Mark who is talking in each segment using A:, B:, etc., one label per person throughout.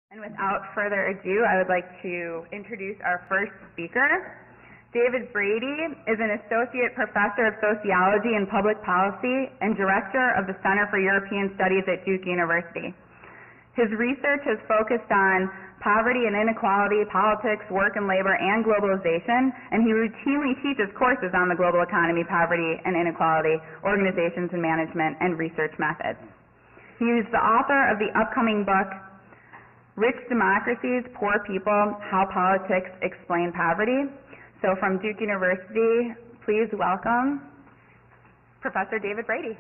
A: And without further ado, I would like to introduce our first speaker. David Brady is an Associate Professor of Sociology and Public Policy and Director of the Center for European Studies at Duke University. His research has focused on poverty and inequality, politics, work and labor, and globalization, and he routinely teaches courses on the global economy, poverty and inequality, organizations and management, and research methods. He is the author of the upcoming book, Rich Democracies, Poor People, How Politics Explain Poverty. So from Duke University, please welcome Professor David Brady.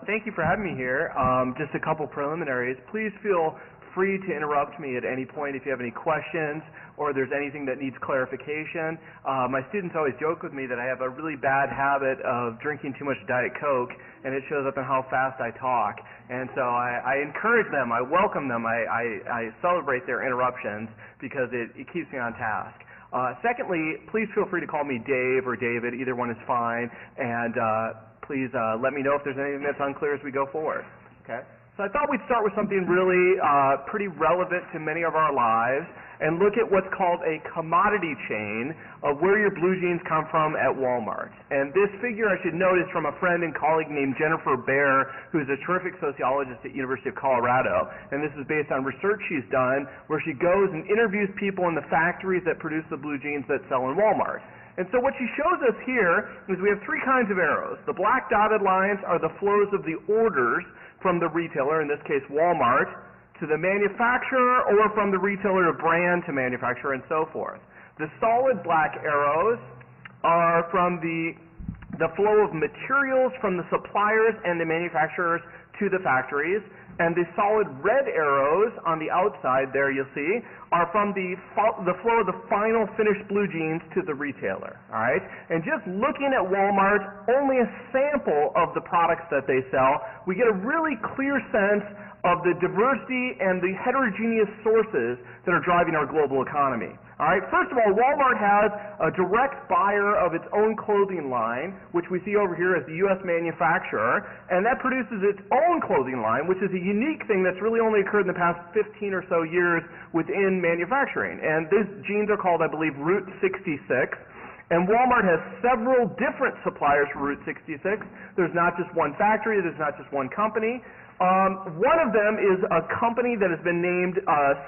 B: Thank you for having me here. Just a couple preliminaries. Please feel free to interrupt me at any point if you have any questions or there's anything that needs clarification. My students always joke with me that I have a really bad habit of drinking too much Diet Coke, and it shows up in how fast I talk. And so I encourage them, I welcome them, I celebrate their interruptions because it keeps me on task. Secondly, please feel free to call me Dave or David. Either one is fine. And please let me know if there's anything that's unclear as we go forward. Okay? So I thought we'd start with something really pretty relevant to many of our lives and look at what's called a commodity chain of where your blue jeans come from at Walmart. And this figure, I should note, is from a friend and colleague named Jennifer Baer, who's a terrific sociologist at University of Colorado. And this is based on research she's done where she goes and interviews people in the factories that produce the blue jeans that sell in Walmart. And so what she shows us here is we have three kinds of arrows. The black dotted lines are the flows of the orders from the retailer, in this case Walmart, to the manufacturer, or from the retailer to brand to manufacturer, and so forth. The solid black arrows are from the flow of materials from the suppliers and the manufacturers to the factories, and the solid red arrows on the outside there you'll see are from the flow of the final finished blue jeans to the retailer. All right? And just looking at Walmart, only a sample of the products that they sell, we get a really clear sense of the diversity and the heterogeneous sources that are driving our global economy. All right, first of all, Walmart has a direct buyer of its own clothing line, which we see over here as the U.S. manufacturer, and that produces its own clothing line, which is a unique thing that's really only occurred in the past 15 or so years within manufacturing. And these jeans are called, I believe, Route 66. And Walmart has several different suppliers for Route 66. There's not just one factory, there's not just one company. One of them is a company that has been named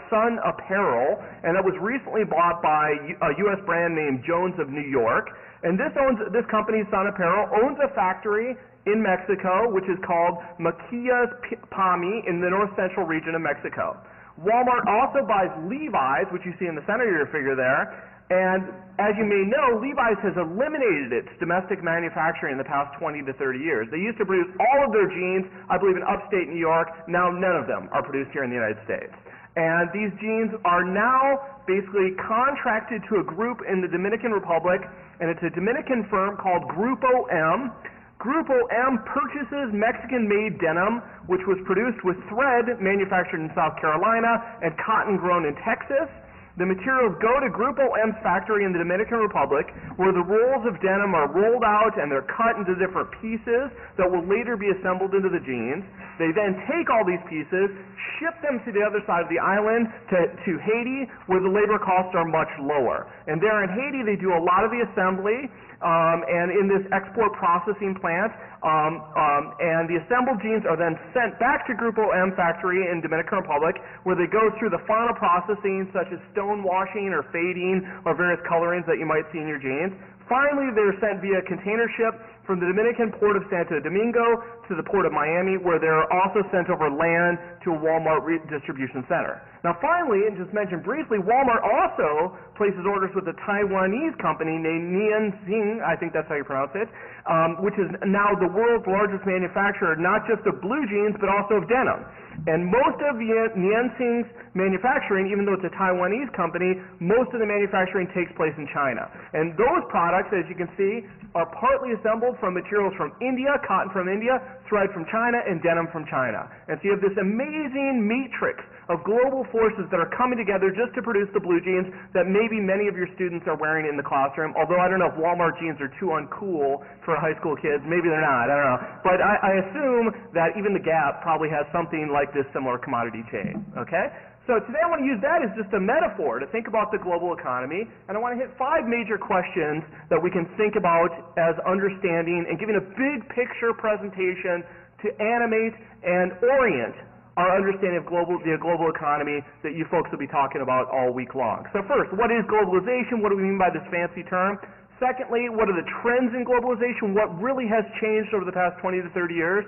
B: Sun Apparel, and that was recently bought by a U.S. brand named Jones of New York. And this company, Sun Apparel, owns a factory in Mexico, which is called Maquillas Pami in the north central region of Mexico. Walmart also buys Levi's, which you see in the center of your figure there. And as you may know, Levi's has eliminated its domestic manufacturing in the past 20 to 30 years. They used to produce all of their jeans, I believe, in upstate New York. Now none of them are produced here in the United States. And these jeans are now basically contracted to a group in the Dominican Republic, and it's a Dominican firm called Grupo M. Grupo M purchases Mexican-made denim, which was produced with thread manufactured in South Carolina and cotton grown in Texas. The materials go to Grupo M's factory in the Dominican Republic, where the rolls of denim are rolled out and they're cut into different pieces that will later be assembled into the jeans. They then take all these pieces, ship them to the other side of the island, to Haiti, where the labor costs are much lower. And there in Haiti, they do a lot of the assembly, and in this export processing plant, and the assembled jeans are then sent back to Grupo M factory in Dominican Republic, where they go through the final processing, such as stone washing or fading or various colorings that you might see in your jeans. Finally, they're sent via container ship from the Dominican port of Santo Domingo to the port of Miami, where they're also sent over land to a Walmart distribution center. Now finally, and just mentioned briefly, Walmart also places orders with a Taiwanese company named Nianxing, I think that's how you pronounce it, which is now the world's largest manufacturer, not just of blue jeans, but also of denim. And most of Nianxing's manufacturing, even though it's a Taiwanese company, most of the manufacturing takes place in China. And those products, as you can see, are partly assembled from materials from India, cotton from India, thread from China, and denim from China. And so you have this amazing matrix of global forces that are coming together just to produce the blue jeans that maybe many of your students are wearing in the classroom, although I don't know if Walmart jeans are too uncool for high school kids. Maybe they're not, I don't know. But I assume that even the Gap probably has something like this similar commodity chain, okay? So today I want to use that as just a metaphor to think about the global economy, and I want to hit 5 major questions that we can think about as understanding and giving a big picture presentation to animate and orient our understanding of the global economy that you folks will be talking about all week long. So first, what is globalization? What do we mean by this fancy term? Secondly, what are the trends in globalization? What really has changed over the past 20 to 30 years?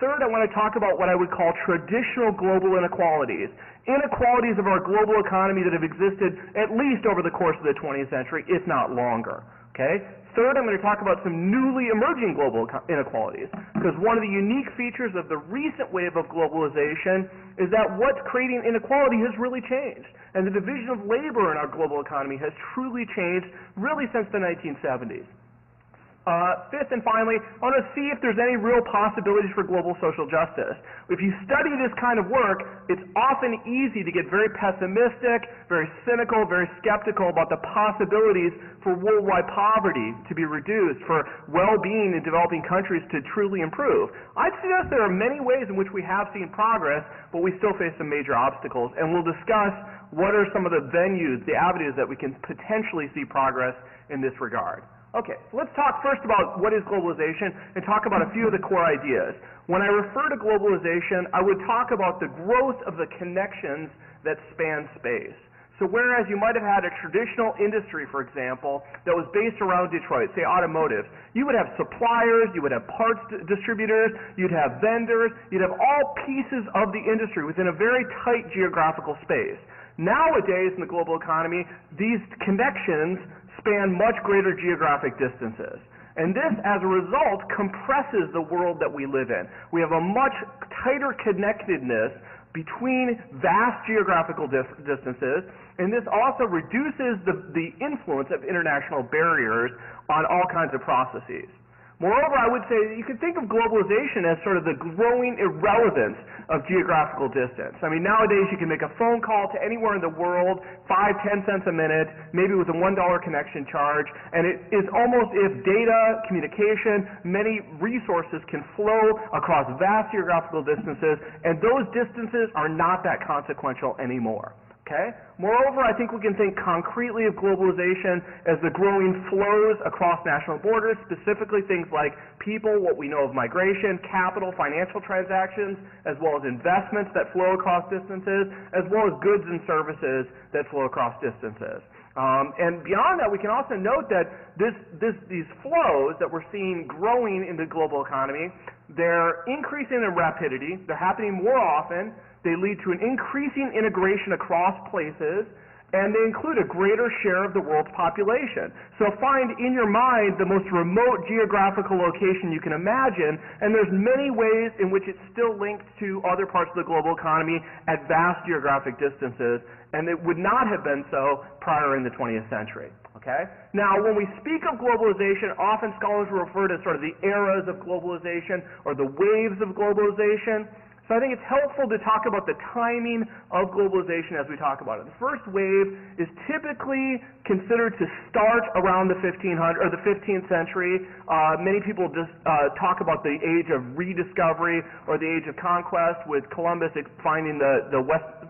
B: Third, I want to talk about what I would call traditional global inequalities. Inequalities of our global economy that have existed at least over the course of the 20th century, if not longer. Okay? Third, I'm going to talk about some newly emerging global inequalities, because one of the unique features of the recent wave of globalization is that what's creating inequality has really changed. And the division of labor in our global economy has truly changed really since the 1970s. Fifth and finally, I want to see if there's any real possibilities for global social justice. If you study this kind of work, it's often easy to get very pessimistic, very cynical, very skeptical about the possibilities for worldwide poverty to be reduced, for well-being in developing countries to truly improve. I'd suggest there are many ways in which we have seen progress, but we still face some major obstacles, and we'll discuss what are some of the venues, the avenues that we can potentially see progress in this regard. Okay, so let's talk first about what is globalization and talk about a few of the core ideas. When I refer to globalization, I would talk about the growth of the connections that span space. So whereas you might have had a traditional industry, for example, that was based around Detroit, say automotive, you would have suppliers, you would have parts distributors, you'd have vendors, you'd have all pieces of the industry within a very tight geographical space. Nowadays in the global economy, these connections span much greater geographic distances. And this, as a result, compresses the world that we live in. We have a much tighter connectedness between vast geographical distances, and this also reduces the influence of international barriers on all kinds of processes. Moreover, I would say that you can think of globalization as sort of the growing irrelevance of geographical distance. I mean, nowadays you can make a phone call to anywhere in the world, 5-10 cents a minute, maybe with a $1 connection charge, and it is almost if data, communication, many resources can flow across vast geographical distances, and those distances are not that consequential anymore. Okay? Moreover, I think we can think concretely of globalization as the growing flows across national borders, specifically things like people, what we know of migration, capital, financial transactions, as well as investments that flow across distances, as well as goods and services that flow across distances. And beyond that, we can also note that these flows that we're seeing growing in the global economy, they're increasing in rapidity, they're happening more often, they lead to an increasing integration across places, and they include a greater share of the world's population. So find in your mind the most remote geographical location you can imagine, and there's many ways in which it's still linked to other parts of the global economy at vast geographic distances, and it would not have been so prior in the 20th century. Okay? Now, when we speak of globalization, often scholars will refer to sort of the eras of globalization or the waves of globalization. So I think it's helpful to talk about the timing of globalization as we talk about it. The first wave is typically considered to start around the 15th century. Many people just talk about the age of rediscovery or the age of conquest, with Columbus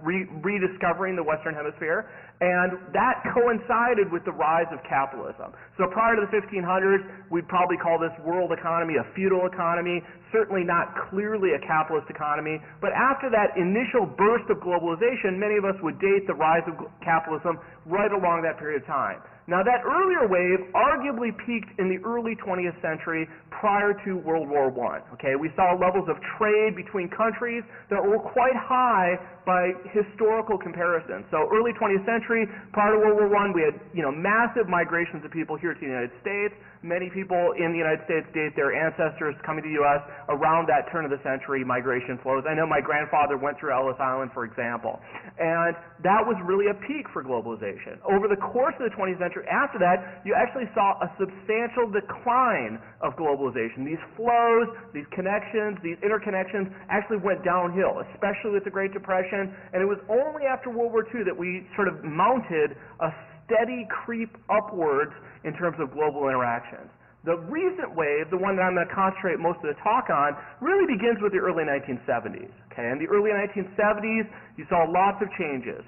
B: rediscovering the Western Hemisphere. And that coincided with the rise of capitalism. So prior to the 1500s, we'd probably call this world economy a feudal economy, certainly not clearly a capitalist economy. But after that initial burst of globalization, many of us would date the rise of capitalism right along that period of time. Now, that earlier wave arguably peaked in the early 20th century prior to World War I. Okay, we saw levels of trade between countries that were quite high by historical comparisons. So early 20th century, prior to World War I, we had massive migrations of people here to the United States. Many people in the United States date their ancestors coming to the U.S. around that turn of the century migration flows. I know my grandfather went through Ellis Island, for example. And that was really a peak for globalization. Over the course of the 20th century, century after that, you actually saw a substantial decline of globalization. These flows, these connections, these interconnections actually went downhill, especially with the Great Depression, and it was only after World War II that we sort of mounted a steady creep upwards in terms of global interactions. The recent wave, the one that I'm going to concentrate most of the talk on, really begins with the early 1970s. Okay, in the early 1970s, you saw lots of changes.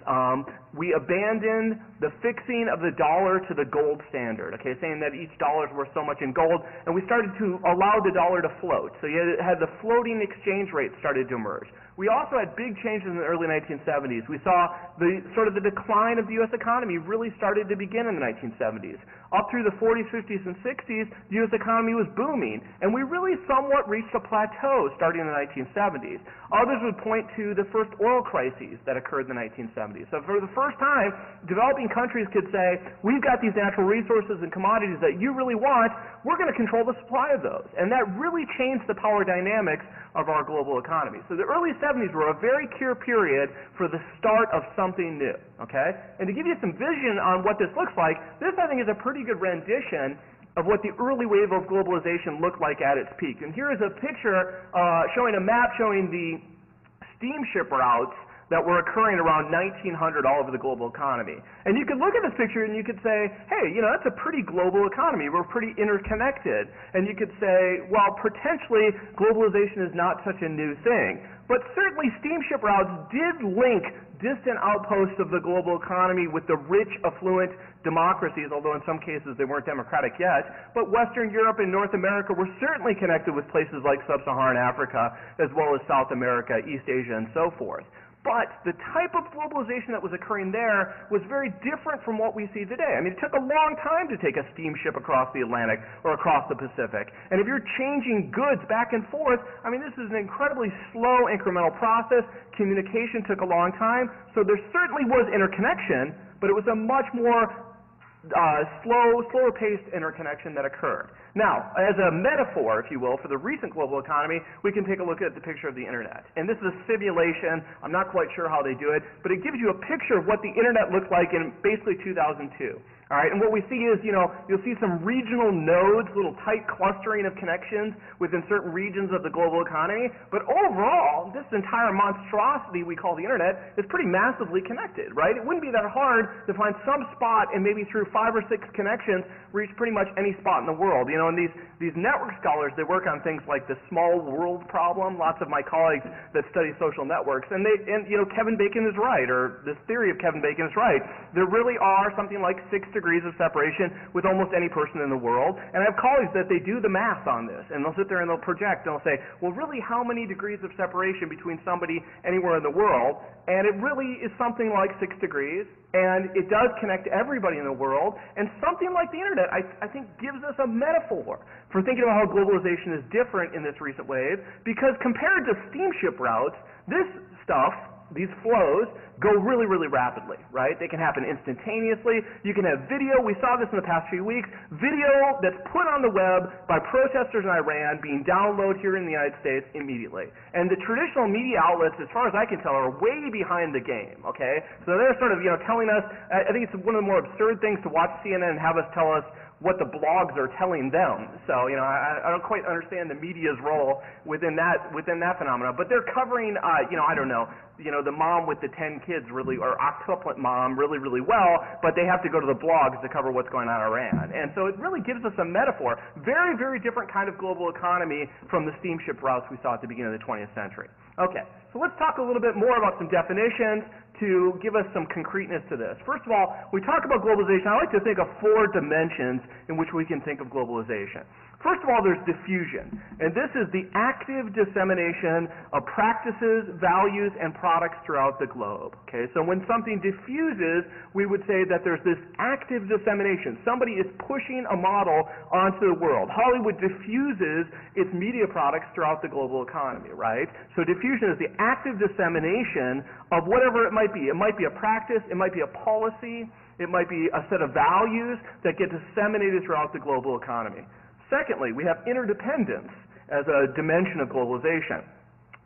B: We abandoned the fixing of the dollar to the gold standard, okay, saying that each dollar is worth so much in gold, and we started to allow the dollar to float. So you had the floating exchange rate started to emerge. We also had big changes in the early 1970s. We saw the decline of the U.S. economy really started to begin in the 1970s. Up through the 40s, 50s, and 60s, the U.S. economy was booming, and we really somewhat reached a plateau starting in the 1970s. Others would point to the first oil crises that occurred in the 1970s. So for the first time, developing countries could say, we've got these natural resources and commodities that you really want, we're going to control the supply of those. And that really changed the power dynamics of our global economy. So the early 70s were a very clear period for the start of something new, okay? And to give you some vision on what this looks like, this I think is a pretty good rendition of what the early wave of globalization looked like at its peak. And here is a picture showing a map showing the steamship routes that were occurring around 1900 all over the global economy. And you could look at this picture and you could say, hey, you know, that's a pretty global economy. We're pretty interconnected. And you could say, well, potentially globalization is not such a new thing. But certainly steamship routes did link distant outposts of the global economy with the rich, affluent democracies, although in some cases they weren't democratic yet. But Western Europe and North America were certainly connected with places like Sub-Saharan Africa, as well as South America, East Asia, and so forth. But the type of globalization that was occurring there was very different from what we see today. I mean, it took a long time to take a steamship across the Atlantic or across the Pacific. And if you're changing goods back and forth, I mean, this is an incredibly slow incremental process. Communication took a long time. So there certainly was interconnection, but it was a much more slower paced interconnection that occurred. Now, as a metaphor, if you will, for the recent global economy, we can take a look at the picture of the internet. And this is a simulation. I'm not quite sure how they do it, but it gives you a picture of what the internet looked like in basically 2002. All right, and what we see is, you know, you'll see some regional nodes, little tight clustering of connections within certain regions of the global economy. But overall, this entire monstrosity we call the internet is pretty massively connected, right? It wouldn't be that hard to find some spot and maybe through 5 or 6 connections reach pretty much any spot in the world. You know, and these network scholars, they work on things like the small world problem. Lots of my colleagues that study social networks, and you know, Kevin Bacon is right, or this theory of Kevin Bacon is right. There really are something like 6 degrees of separation with almost any person in the world. And I have colleagues that they do the math on this, and they'll sit there and they'll project, and they'll say, well, really, how many degrees of separation between somebody anywhere in the world? And it really is something like 6 degrees, and it does connect everybody in the world. And something like the internet, I think, gives us a metaphor for thinking about how globalization is different in this recent wave, because compared to steamship routes, this stuff, these flows, go really, really rapidly, right? They can happen instantaneously. You can have video. We saw this in the past few weeks. Video that's put on the web by protesters in Iran being downloaded here in the United States immediately. And the traditional media outlets, as far as I can tell, are way behind the game, okay? So they're sort of, you know, telling us, I think it's one of the more absurd things to watch CNN and have us tell us what the blogs are telling them. So, you know, I don't quite understand the media's role within that phenomena. But they're covering, you know, I don't know, you know, the mom with the 10 kids really, or octuplet mom really, really well, but they have to go to the blogs to cover what's going on in Iran. And so it really gives us a metaphor. Very, very different kind of global economy from the steamship routes we saw at the beginning of the 20th century. Okay, so let's talk a little bit more about some definitions to give us some concreteness to this. First of all, we talk about globalization. I like to think of 4 dimensions in which we can think of globalization. First of all, there's diffusion, and this is the active dissemination of practices, values, and products throughout the globe. Okay, so when something diffuses, we would say that there's this active dissemination. Somebody is pushing a model onto the world. Hollywood diffuses its media products throughout the global economy, right? So diffusion is the active dissemination of whatever it might be. It might be a practice, it might be a policy, it might be a set of values that get disseminated throughout the global economy. Secondly, we have interdependence as a dimension of globalization.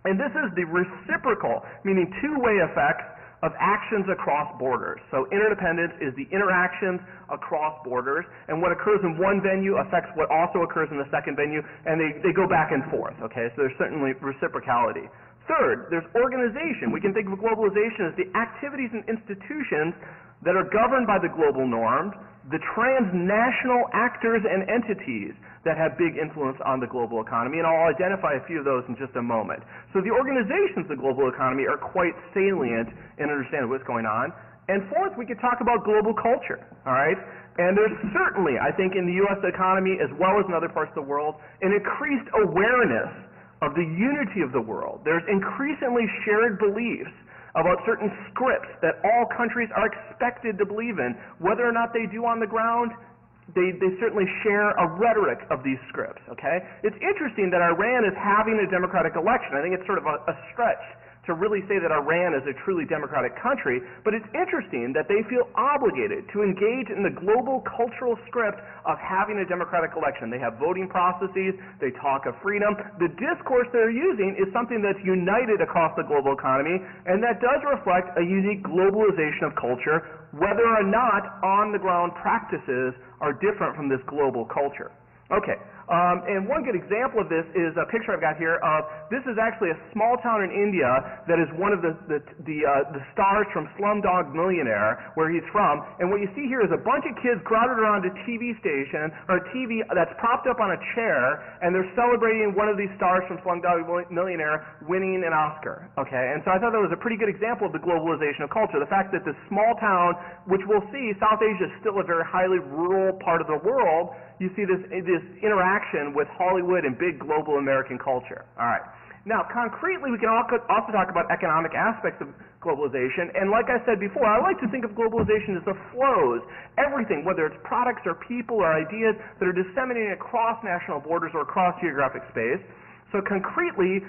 B: And this is the reciprocal, meaning two-way effects of actions across borders. So interdependence is the interactions across borders, and what occurs in one venue affects what also occurs in the second venue, and they go back and forth, okay? So there's certainly reciprocality. Third, there's organization. We can think of globalization as the activities and institutions that are governed by the global norms, the transnational actors and entities that have big influence on the global economy, and I'll identify a few of those in just a moment. So the organizations of the global economy are quite salient in understanding what's going on. And fourth, we could talk about global culture, all right? And there's certainly, I think, in the U.S. economy as well as in other parts of the world, an increased awareness of the unity of the world. There's increasingly shared beliefs about certain scripts that all countries are expected to believe in. Whether or not they do on the ground, they certainly share a rhetoric of these scripts, okay? It's interesting that Iran is having a democratic election. I think it's sort of a stretch to really say that Iran is a truly democratic country, but it's interesting that they feel obligated to engage in the global cultural script of having a democratic election. They have voting processes, they talk of freedom. The discourse they're using is something that's united across the global economy, and that does reflect a unique globalization of culture, whether or not on-the-ground practices are different from this global culture. Okay. And one good example of this is a picture I've got here of, this is actually a small town in India that is one of the stars from Slumdog Millionaire, where he's from. And what you see here is a bunch of kids crowded around a TV station, or a TV that's propped up on a chair, and they're celebrating one of these stars from Slumdog Millionaire winning an Oscar. Okay, and so I thought that was a pretty good example of the globalization of culture. The fact that this small town, which we'll see, South Asia is still a very highly rural part of the world, you see this interaction with Hollywood and big global American culture. All right. Now, concretely, we can also talk about economic aspects of globalization. And like I said before, I like to think of globalization as the flows. Everything, whether it's products or people or ideas that are disseminating across national borders or across geographic space. So concretely,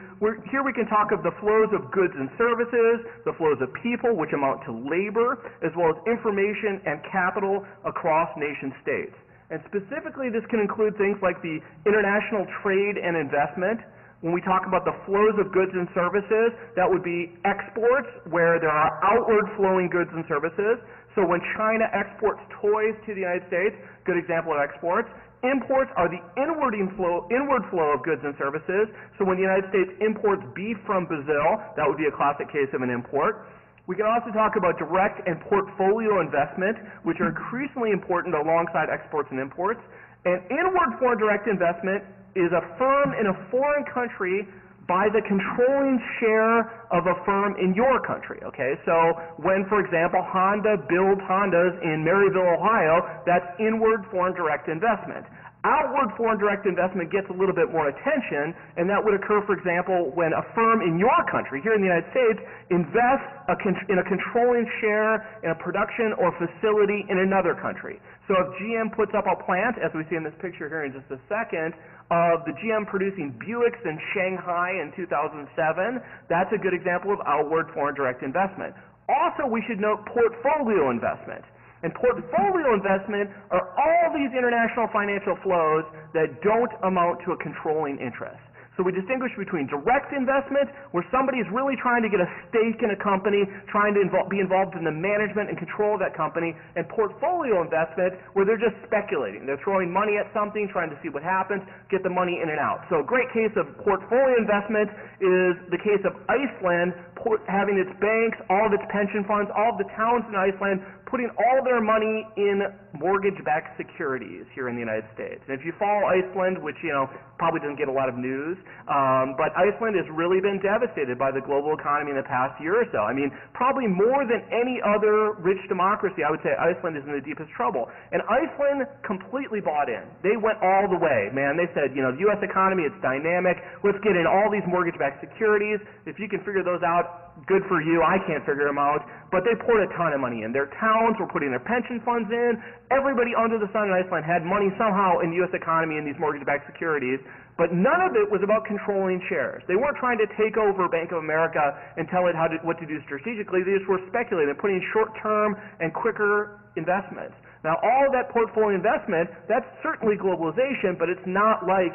B: here we can talk of the flows of goods and services, the flows of people, which amount to labor, as well as information and capital across nation states. And specifically, this can include things like the international trade and investment. When we talk about the flows of goods and services, that would be exports, where there are outward flowing goods and services. So when China exports toys to the United States, good example of exports. Imports are the inward flow of goods and services. So when the United States imports beef from Brazil, that would be a classic case of an import. We can also talk about direct and portfolio investment, which are increasingly important alongside exports and imports. And inward foreign direct investment is a firm in a foreign country buy the controlling share of a firm in your country, okay? So when, for example, Honda builds Hondas in Maryville, Ohio, that's inward foreign direct investment. Outward foreign direct investment gets a little bit more attention, and that would occur, for example, when a firm in your country, here in the United States, invests in a controlling share in a production or facility in another country. So if GM puts up a plant, as we see in this picture here in just a second, of the GM producing Buicks in Shanghai in 2007, that's a good example of outward foreign direct investment. Also, we should note portfolio investment. And portfolio investment are all these international financial flows that don't amount to a controlling interest. So we distinguish between direct investment, where somebody is really trying to get a stake in a company, trying to be involved in the management and control of that company, and portfolio investment, where they're just speculating. They're throwing money at something, trying to see what happens, get the money in and out. So a great case of portfolio investment is the case of Iceland having its banks, all of its pension funds, all of the towns in Iceland putting all their money in mortgage-backed securities here in the United States. And if you follow Iceland, which, probably doesn't get a lot of news, but Iceland has really been devastated by the global economy in the past year or so. I mean, probably more than any other rich democracy, I would say Iceland is in the deepest trouble. And Iceland completely bought in. They went all the way, man. They said, the U.S. economy, it's dynamic. Let's get in all these mortgage-backed securities. If you can figure those out, good for you. I can't figure them out. But they poured a ton of money in. Their towns were putting their pension funds in. Everybody under the sun in Iceland had money somehow in the U.S. economy in these mortgage-backed securities. But none of it was about controlling shares. They weren't trying to take over Bank of America and tell it what to do strategically. They just were speculating, putting short-term and quicker investments. Now, all of that portfolio investment, that's certainly globalization, but it's not like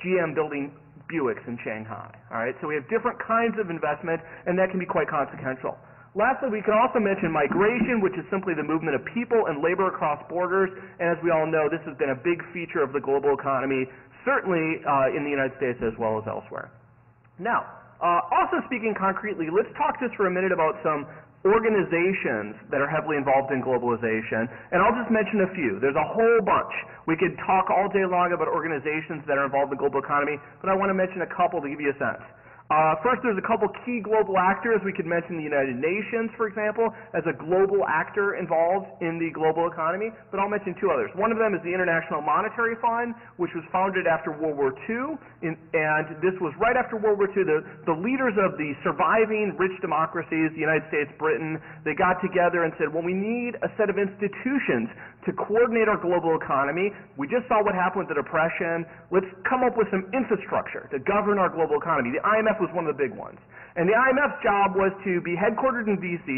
B: GM building Buicks in Shanghai. All right, so we have different kinds of investment, and that can be quite consequential. Lastly, we can also mention migration, which is simply the movement of people and labor across borders. And as we all know, this has been a big feature of the global economy, certainly in the United States as well as elsewhere. Now, also speaking concretely, let's talk just for a minute about some organizations that are heavily involved in globalization, and I'll just mention a few. There's a whole bunch. We could talk all day long about organizations that are involved in the global economy, but I want to mention a couple to give you a sense. First, there's a couple key global actors. We could mention the United Nations, for example, as a global actor involved in the global economy, but I'll mention two others. One of them is the International Monetary Fund, which was founded after World War II, and this was right after World War II. The leaders of the surviving rich democracies, the United States, Britain, they got together and said, well, we need a set of institutions to coordinate our global economy. We just saw what happened with the Depression. Let's come up with some infrastructure to govern our global economy. The IMF was one of the big ones. And the IMF's job was to be headquartered in D.C.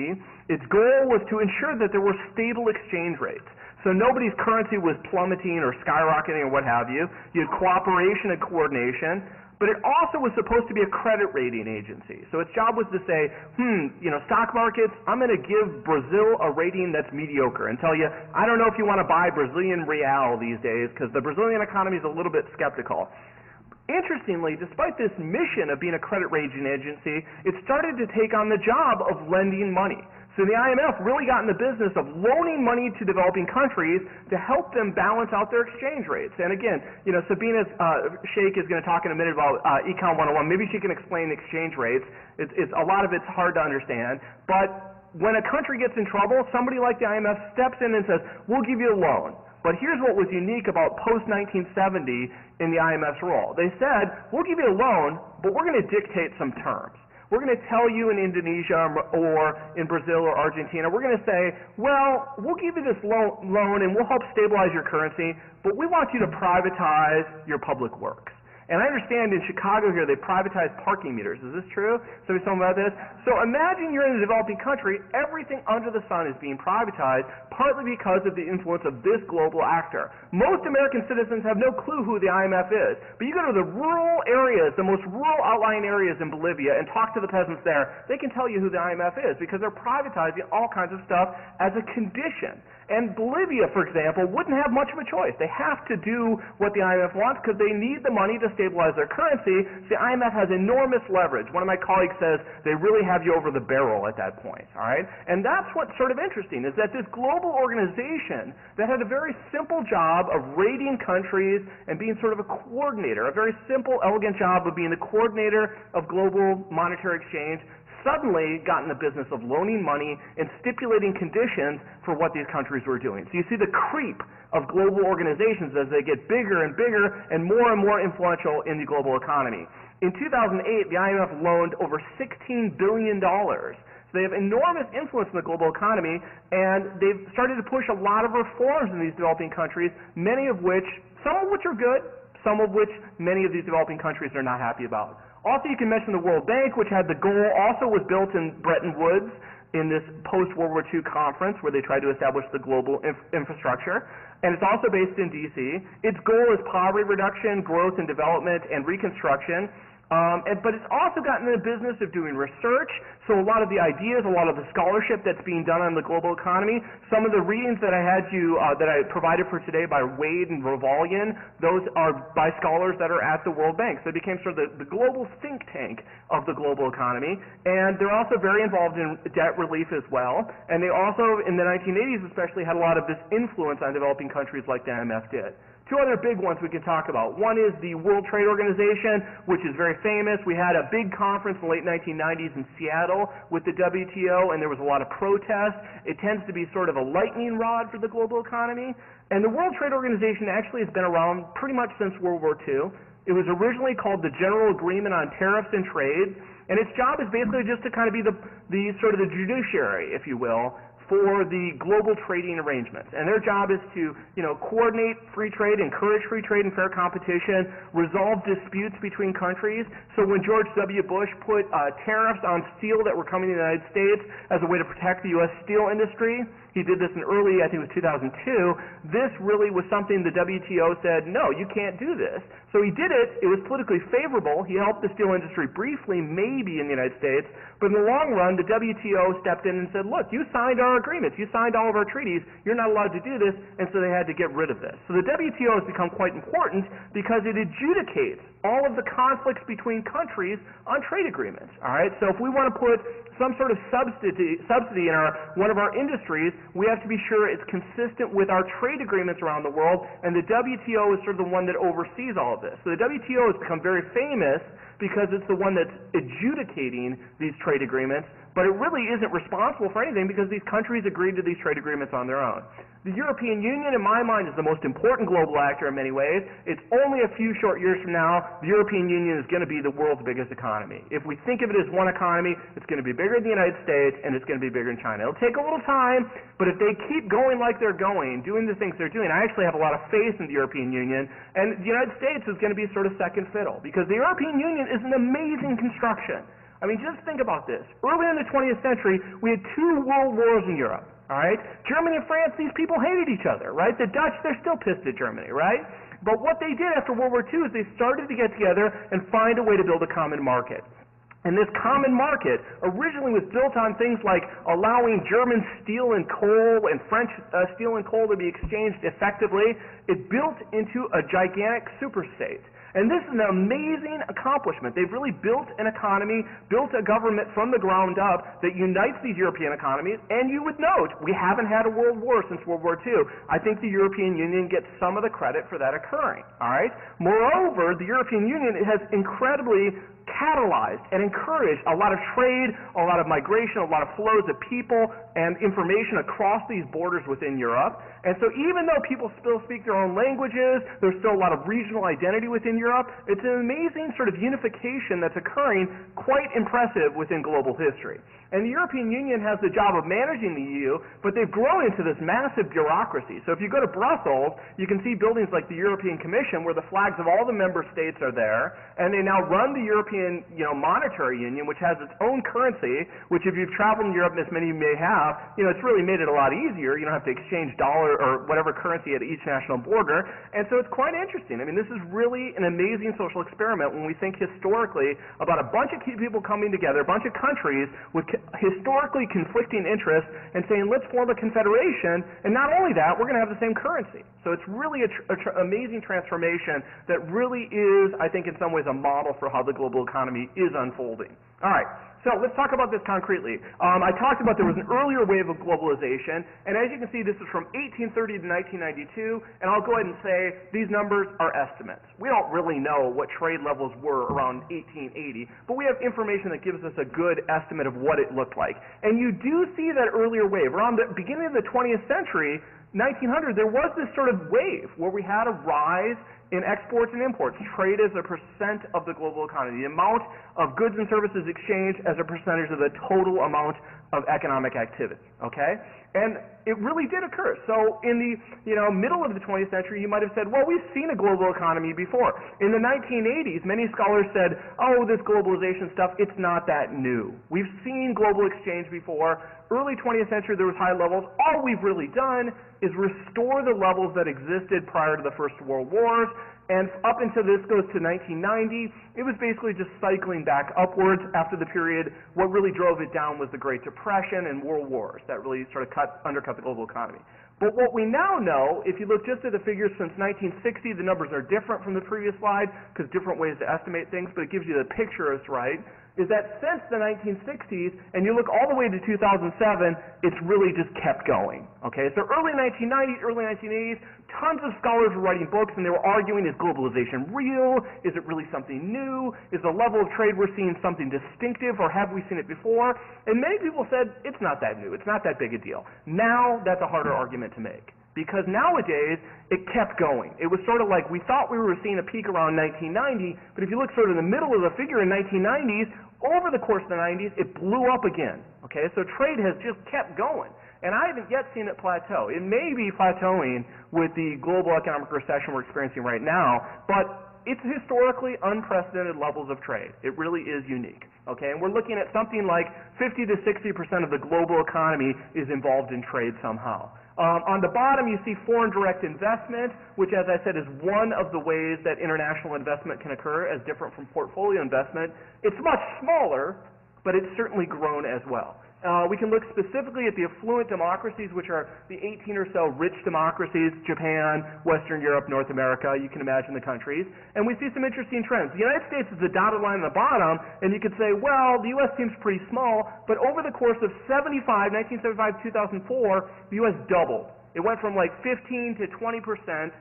B: Its goal was to ensure that there were stable exchange rates. So nobody's currency was plummeting or skyrocketing or what have you. You had cooperation and coordination. But it also was supposed to be a credit rating agency. So its job was to say, stock markets, I'm going to give Brazil a rating that's mediocre and tell you, I don't know if you want to buy Brazilian real these days because the Brazilian economy is a little bit skeptical. Interestingly, despite this mission of being a credit rating agency, it started to take on the job of lending money. So the IMF really got in the business of loaning money to developing countries to help them balance out their exchange rates. And again, Sabina Sheikh is going to talk in a minute about Econ 101. Maybe she can explain exchange rates. A lot of it's hard to understand. But when a country gets in trouble, somebody like the IMF steps in and says, we'll give you a loan. But here's what was unique about post-1970 in the IMF's role. They said, we'll give you a loan, but we're going to dictate some terms. We're going to tell you in Indonesia or in Brazil or Argentina, we're going to say, well, we'll give you this loan and we'll help stabilize your currency, but we want you to privatize your public works. And I understand in Chicago here they privatize parking meters. Is this true? Somebody told me about this? So imagine you're in a developing country, everything under the sun is being privatized, partly because of the influence of this global actor. Most American citizens have no clue who the IMF is. But you go to the rural areas, the most rural outlying areas in Bolivia, and talk to the peasants there, they can tell you who the IMF is because they're privatizing all kinds of stuff as a condition. And Bolivia, for example, wouldn't have much of a choice. They have to do what the IMF wants because they need the money to stabilize their currency. The IMF has enormous leverage. One of my colleagues says they really have you over the barrel at that point, all right? And that's what's sort of interesting, is that this global organization that had a very simple job of rating countries and being sort of a coordinator, a very simple, elegant job of being the coordinator of global monetary exchange, suddenly got in the business of loaning money and stipulating conditions for what these countries were doing. So you see the creep of global organizations as they get bigger and bigger and more influential in the global economy. In 2008, the IMF loaned over $16 billion. So they have enormous influence in the global economy, and they've started to push a lot of reforms in these developing countries, some of which are good, some of which many of these developing countries are not happy about. Also, you can mention the World Bank, which had the goal, also was built in Bretton Woods in this post-World War II conference where they tried to establish the global infrastructure. And it's also based in D.C. Its goal is poverty reduction, growth and development, and reconstruction. But it's also gotten in the business of doing research, so a lot of the ideas, a lot of the scholarship that's being done on the global economy, some of the readings that I provided for today by Wade and Rovalian, those are by scholars that are at the World Bank. So they became sort of the global think tank of the global economy, and they're also very involved in debt relief as well, and they also, in the 1980s especially, had a lot of this influence on developing countries like the IMF did. Two other big ones we can talk about. One is the World Trade Organization, which is very famous. We had a big conference in the late 1990s in Seattle with the WTO, and there was a lot of protest. It tends to be sort of a lightning rod for the global economy. And the World Trade Organization actually has been around pretty much since World War II. It was originally called the General Agreement on Tariffs and Trade, and its job is basically just to kind of be the judiciary, if you will, for the global trading arrangements. And their job is to, coordinate free trade, encourage free trade and fair competition, resolve disputes between countries. So when George W. Bush put tariffs on steel that were coming to the United States as a way to protect the U.S. steel industry, he did this in early, I think it was 2002, this really was something the WTO said, no, you can't do this. So he did it. It was politically favorable. He helped the steel industry briefly, maybe in the United States, but in the long run, the WTO stepped in and said, look, you signed our agreements. You signed all of our treaties. You're not allowed to do this, and so they had to get rid of this. So the WTO has become quite important because it adjudicates all of the conflicts between countries on trade agreements. All right? So if we want to put some sort of subsidy in one of our industries, we have to be sure it's consistent with our trade agreements around the world, and the WTO is sort of the one that oversees all of this. So the WTO has become very famous because it's the one that's adjudicating these trade agreements, but it really isn't responsible for anything because these countries agreed to these trade agreements on their own. The European Union, in my mind, is the most important global actor in many ways. It's only a few short years from now, the European Union is going to be the world's biggest economy. If we think of it as one economy, it's going to be bigger than the United States, and it's going to be bigger than China. It'll take a little time, but if they keep going like they're going, doing the things they're doing, I actually have a lot of faith in the European Union, and the United States is going to be sort of second fiddle, because the European Union is an amazing construction. I mean, just think about this. Early in the 20th century, we had 2 world wars in Europe. All right? Germany and France, these people hated each other, right? The Dutch, they're still pissed at Germany, right? But what they did after World War II is they started to get together and find a way to build a common market. And this common market originally was built on things like allowing German steel and coal and French steel and coal to be exchanged effectively. It built into a gigantic superstate. And this is an amazing accomplishment. They've really built an economy, built a government from the ground up that unites these European economies. And you would note, we haven't had a world war since World War II. I think the European Union gets some of the credit for that occurring. All right? Moreover, the European Union has incredibly catalyzed and encouraged a lot of trade, a lot of migration, a lot of flows of people and information across these borders within Europe. And so even though people still speak their own languages, there's still a lot of regional identity within Europe, it's an amazing sort of unification that's occurring, quite impressive within global history. And the European Union has the job of managing the EU, but they've grown into this massive bureaucracy. So if you go to Brussels, you can see buildings like the European Commission where the flags of all the member states are there, and they now run the European Monetary Union, which has its own currency, which if you've traveled in Europe, as many of you may have, it's really made it a lot easier. You don't have to exchange dollar or whatever currency at each national border. And so it's quite interesting. I mean, this is really an amazing social experiment when we think historically about a bunch of people coming together, a bunch of countries with historically conflicting interests and saying, let's form a confederation, and not only that, we're going to have the same currency. So it's really an amazing transformation that really is, I think, in some ways a model for how the global economy is unfolding. All right, so let's talk about this concretely. I talked about there was an earlier wave of globalization, and as you can see, this is from 1830 to 1992, and I'll go ahead and say these numbers are estimates. We don't really know what trade levels were around 1880, but we have information that gives us a good estimate of what it looked like. And you do see that earlier wave. Around the beginning of the 20th century, 1900, there was this sort of wave where we had a rise in exports and imports, trade as a percent of the global economy, the amount of goods and services exchanged as a percentage of the total amount of economic activity, okay? And it really did occur. So in the middle of the 20th century, you might have said, well, we've seen a global economy before. In the 1980s, many scholars said, oh, this globalization stuff, it's not that new. We've seen global exchange before. Early 20th century, there was high levels. All we've really done is restore the levels that existed prior to the First World Wars. And up until this goes to 1990, it was basically just cycling back upwards after the period. What really drove it down was the Great Depression and World Wars. That really sort of undercut the global economy. But what we now know, if you look just at the figures since 1960, the numbers are different from the previous slide because different ways to estimate things, but it gives you the picture is right, is that since the 1960s, and you look all the way to 2007, it's really just kept going. Okay, so early 1990s, early 1980s, tons of scholars were writing books and they were arguing, is globalization real? Is it really something new? Is the level of trade we're seeing something distinctive, or have we seen it before? And many people said, it's not that new, it's not that big a deal. Now, that's a harder argument to make. Because nowadays, it kept going. It was sort of like we thought we were seeing a peak around 1990, but if you look sort of in the middle of the figure in 1990s, over the course of the 90s, it blew up again. Okay, so trade has just kept going. And I haven't yet seen it plateau. It may be plateauing with the global economic recession we're experiencing right now, but it's historically unprecedented levels of trade. It really is unique. Okay, and we're looking at something like 50 to 60% of the global economy is involved in trade somehow. On the bottom, you see foreign direct investment, which, as I said, is one of the ways that international investment can occur, as different from portfolio investment. It's much smaller, but it's certainly grown as well. We can look specifically at the affluent democracies, which are the 18 or so rich democracies, Japan, Western Europe, North America. You can imagine the countries. And we see some interesting trends. The United States is the dotted line on the bottom, and you could say, well, the U.S. seems pretty small, but over the course of 1975 to 2004, the U.S. doubled. It went from like 15 to 20%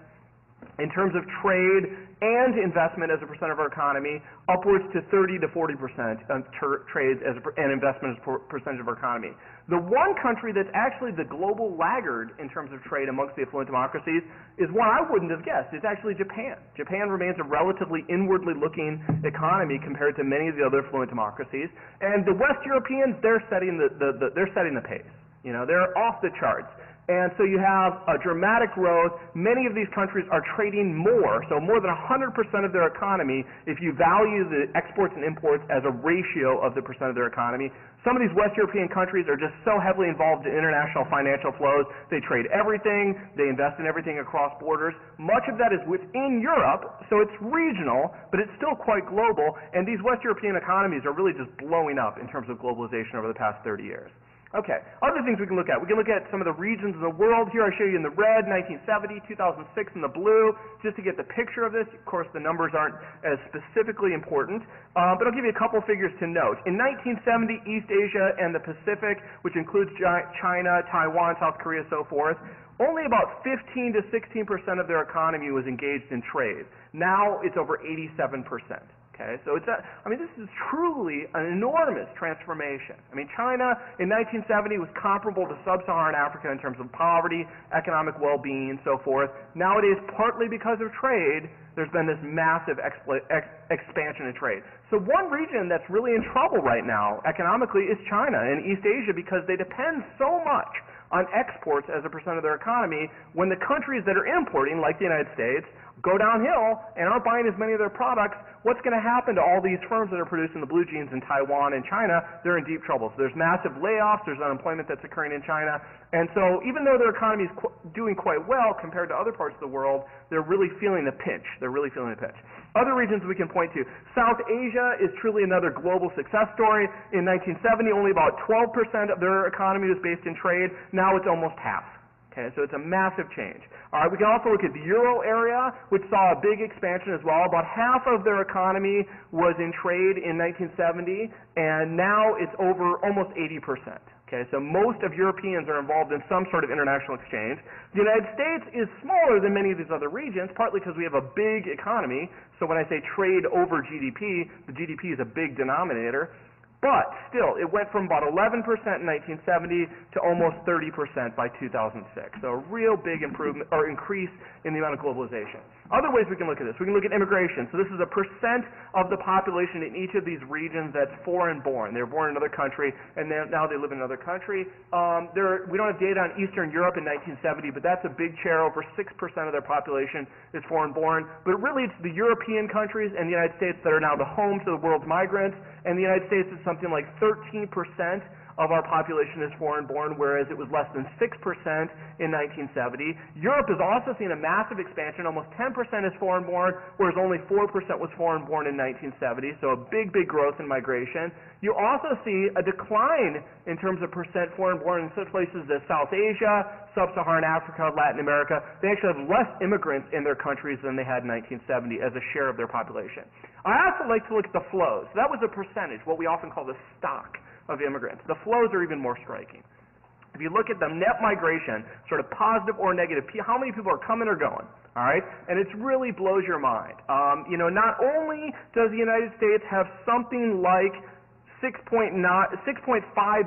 B: in terms of trade and investment as a percent of our economy, upwards to 30 to 40% of trade and investment as a percentage of our economy. The one country that's actually the global laggard in terms of trade amongst the affluent democracies is one I wouldn't have guessed. It's actually Japan. Japan remains a relatively inwardly looking economy compared to many of the other affluent democracies. And the West Europeans, they're setting the pace. You know, they're off the charts. And so you have a dramatic growth. Many of these countries are trading more, so more than 100% of their economy if you value the exports and imports as a ratio of the percent of their economy. Some of these West European countries are just so heavily involved in international financial flows. They trade everything. They invest in everything across borders. Much of that is within Europe, so it's regional, but it's still quite global. And these West European economies are really just blowing up in terms of globalization over the past 30 years. Okay, other things we can look at. We can look at some of the regions of the world. Here I show you in the red, 1970, 2006 in the blue, just to get the picture of this. Of course, the numbers aren't as specifically important, but I'll give you a couple figures to note. In 1970, East Asia and the Pacific, which includes China, Taiwan, South Korea, so forth, only about 15 to 16% of their economy was engaged in trade. Now it's over 87%. Okay, so this is truly an enormous transformation. I mean, China in 1970 was comparable to sub-Saharan Africa in terms of poverty, economic well-being, and so forth. Nowadays, partly because of trade, there's been this massive expansion in trade. So one region that's really in trouble right now economically is China and East Asia, because they depend so much on exports as a percent of their economy. When the countries that are importing, like the United States, go downhill and aren't buying as many of their products, what's going to happen to all these firms that are producing the blue jeans in Taiwan and China? They're in deep trouble. So there's massive layoffs, there's unemployment that's occurring in China, and so even though their economy is doing quite well compared to other parts of the world, they're really feeling the pinch. Other regions we can point to. South Asia is truly another global success story. In 1970, only about 12% of their economy was based in trade. Now it's almost half. Okay, so it's a massive change. All right, we can also look at the Euro area, which saw a big expansion as well. About half of their economy was in trade in 1970, and now it's over almost 80%. Okay, so most of Europeans are involved in some sort of international exchange. The United States is smaller than many of these other regions, partly because we have a big economy. So when I say trade over GDP, the GDP is a big denominator. But still, it went from about 11% in 1970 to almost 30% by 2006. So a real big improvement or increase in the amount of globalization. Other ways we can look at this. We can look at immigration. So this is a percent of the population in each of these regions that's foreign born. They were born in another country, and now they live in another country. We don't have data on Eastern Europe in 1970, but that's a big share. Over 6% of their population is foreign born. But really, it's the European countries and the United States that are now the home to the world's migrants. And the United States is something like 13% of our population is foreign-born, whereas it was less than 6% in 1970. Europe has also seen a massive expansion. Almost 10% is foreign-born, whereas only 4% was foreign-born in 1970, so a big, big growth in migration. You also see a decline in terms of percent foreign-born in such places as South Asia, Sub-Saharan Africa, Latin America. They actually have less immigrants in their countries than they had in 1970 as a share of their population. I also like to look at the flows. That was a percentage, what we often call the stock of immigrants. The flows are even more striking. If you look at the net migration, sort of positive or negative, how many people are coming or going? All right, and it really blows your mind. Not only does the United States have something like 6.5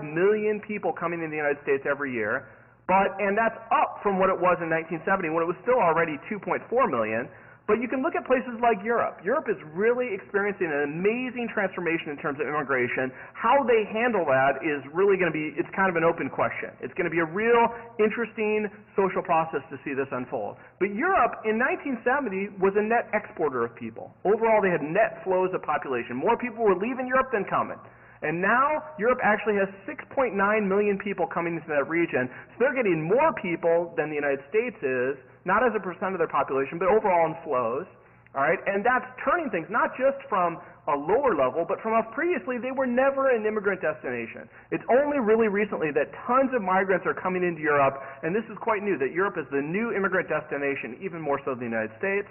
B: million people coming into the United States every year, and that's up from what it was in 1970 when it was still already 2.4 million. But you can look at places like Europe. Europe is really experiencing an amazing transformation in terms of immigration. How they handle that is really going to be, it's kind of an open question. It's going to be a real interesting social process to see this unfold. But Europe in 1970 was a net exporter of people. Overall, they had net flows of population. More people were leaving Europe than coming. And now Europe actually has 6.9 million people coming into that region. So they're getting more people than the United States is, not as a percent of their population, but overall in flows. All right, and that's turning things not just from a lower level, but from previously they were never an immigrant destination. It's only really recently that tons of migrants are coming into Europe, and this is quite new, that Europe is the new immigrant destination, even more so than the United States.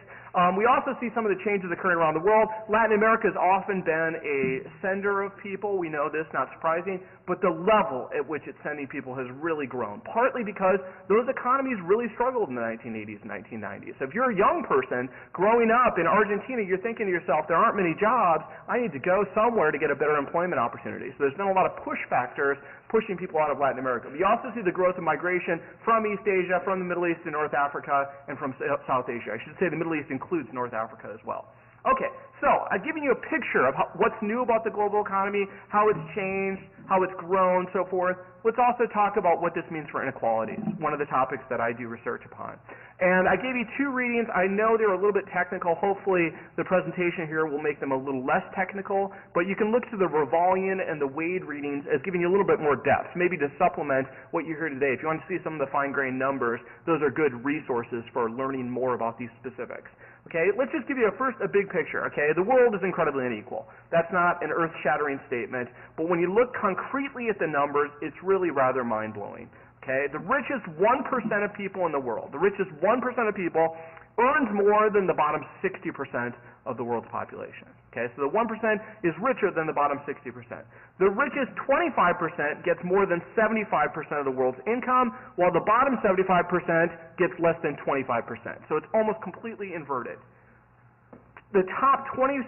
B: We also see some of the changes occurring around the world. Latin America has often been a sender of people. We know this, not surprising, but the level at which it's sending people has really grown, partly because those economies really struggled in the 1980s and 1990s. So if you're a young person growing up in Argentina, you're thinking to yourself, there aren't many jobs, I need to go somewhere to get a better employment opportunity. So there's been a lot of push factors pushing people out of Latin America. We also see the growth of migration from East Asia, from the Middle East to North Africa, and from South Asia. I should say the Middle East includes North Africa as well. Okay, so I've given you a picture of what's new about the global economy, how it's changed, how it's grown, so forth. Let's also talk about what this means for inequalities, one of the topics that I do research upon. And I gave you two readings. I know they were a little bit technical. Hopefully the presentation here will make them a little less technical, but you can look to the Ravallian and the Wade readings as giving you a little bit more depth, maybe to supplement what you heard today. If you want to see some of the fine-grained numbers, those are good resources for learning more about these specifics. Okay, let's just give you first a big picture, okay? The world is incredibly unequal. That's not an earth-shattering statement, but when you look concretely at the numbers, it's really rather mind-blowing, okay? The richest 1% of people in the world, the richest 1% of people earns more than the bottom 60% of the world's population, okay? So the 1% is richer than the bottom 60%. The richest 25% gets more than 75% of the world's income, while the bottom 75% gets less than 25%. So it's almost completely inverted. The top 20%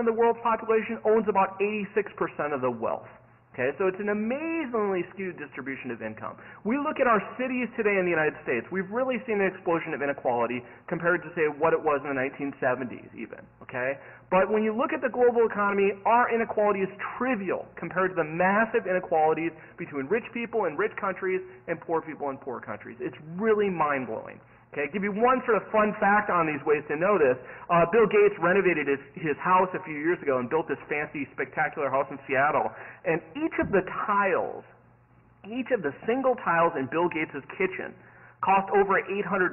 B: of the world's population owns about 86% of the wealth. Okay, so it's an amazingly skewed distribution of income. We look at our cities today in the United States, we've really seen an explosion of inequality compared to, say, what it was in the 1970s even, okay? But when you look at the global economy, our inequality is trivial compared to the massive inequalities between rich people in rich countries and poor people in poor countries. It's really mind-blowing. Okay, give you one sort of fun fact on these ways to know this. Bill Gates renovated his house a few years ago and built this fancy, spectacular house in Seattle. And each of the single tiles in Bill Gates' kitchen cost over $800.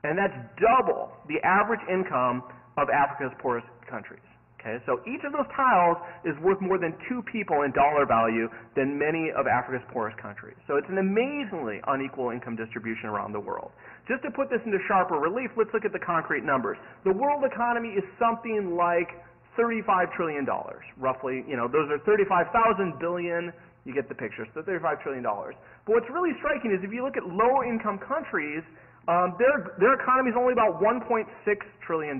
B: And that's double the average income of Africa's poorest countries. Okay, so each of those tiles is worth more than 2 people in dollar value than many of Africa's poorest countries. So it's an amazingly unequal income distribution around the world. Just to put this into sharper relief, let's look at the concrete numbers. The world economy is something like $35 trillion, roughly. You know, those are 35,000 billion. You get the picture. So $35 trillion. But what's really striking is if you look at low-income countries, their economy is only about $1.6 trillion.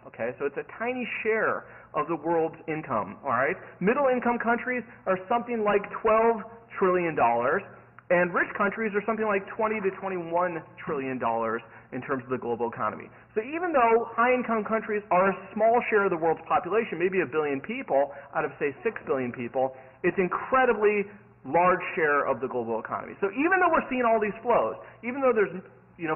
B: Okay, so it's a tiny share of the world's income. All right, middle-income countries are something like $12 trillion, and rich countries are something like $20 to $21 trillion in terms of the global economy. So even though high-income countries are a small share of the world's population, maybe 1 billion people out of, say, 6 billion people, it's incredibly large share of the global economy. So even though we're seeing all these flows, even though there's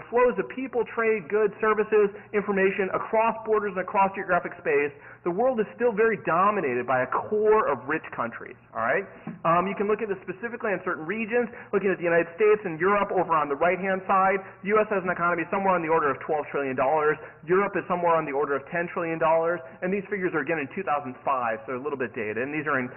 B: flows of people, trade, goods, services, information across borders and across geographic space, the world is still very dominated by a core of rich countries, all right? You can look at this specifically in certain regions, looking at the United States and Europe over on the right-hand side. The U.S. has an economy somewhere on the order of $12 trillion. Europe is somewhere on the order of $10 trillion. And these figures are, again, in 2005, so they're a little bit dated. And these are in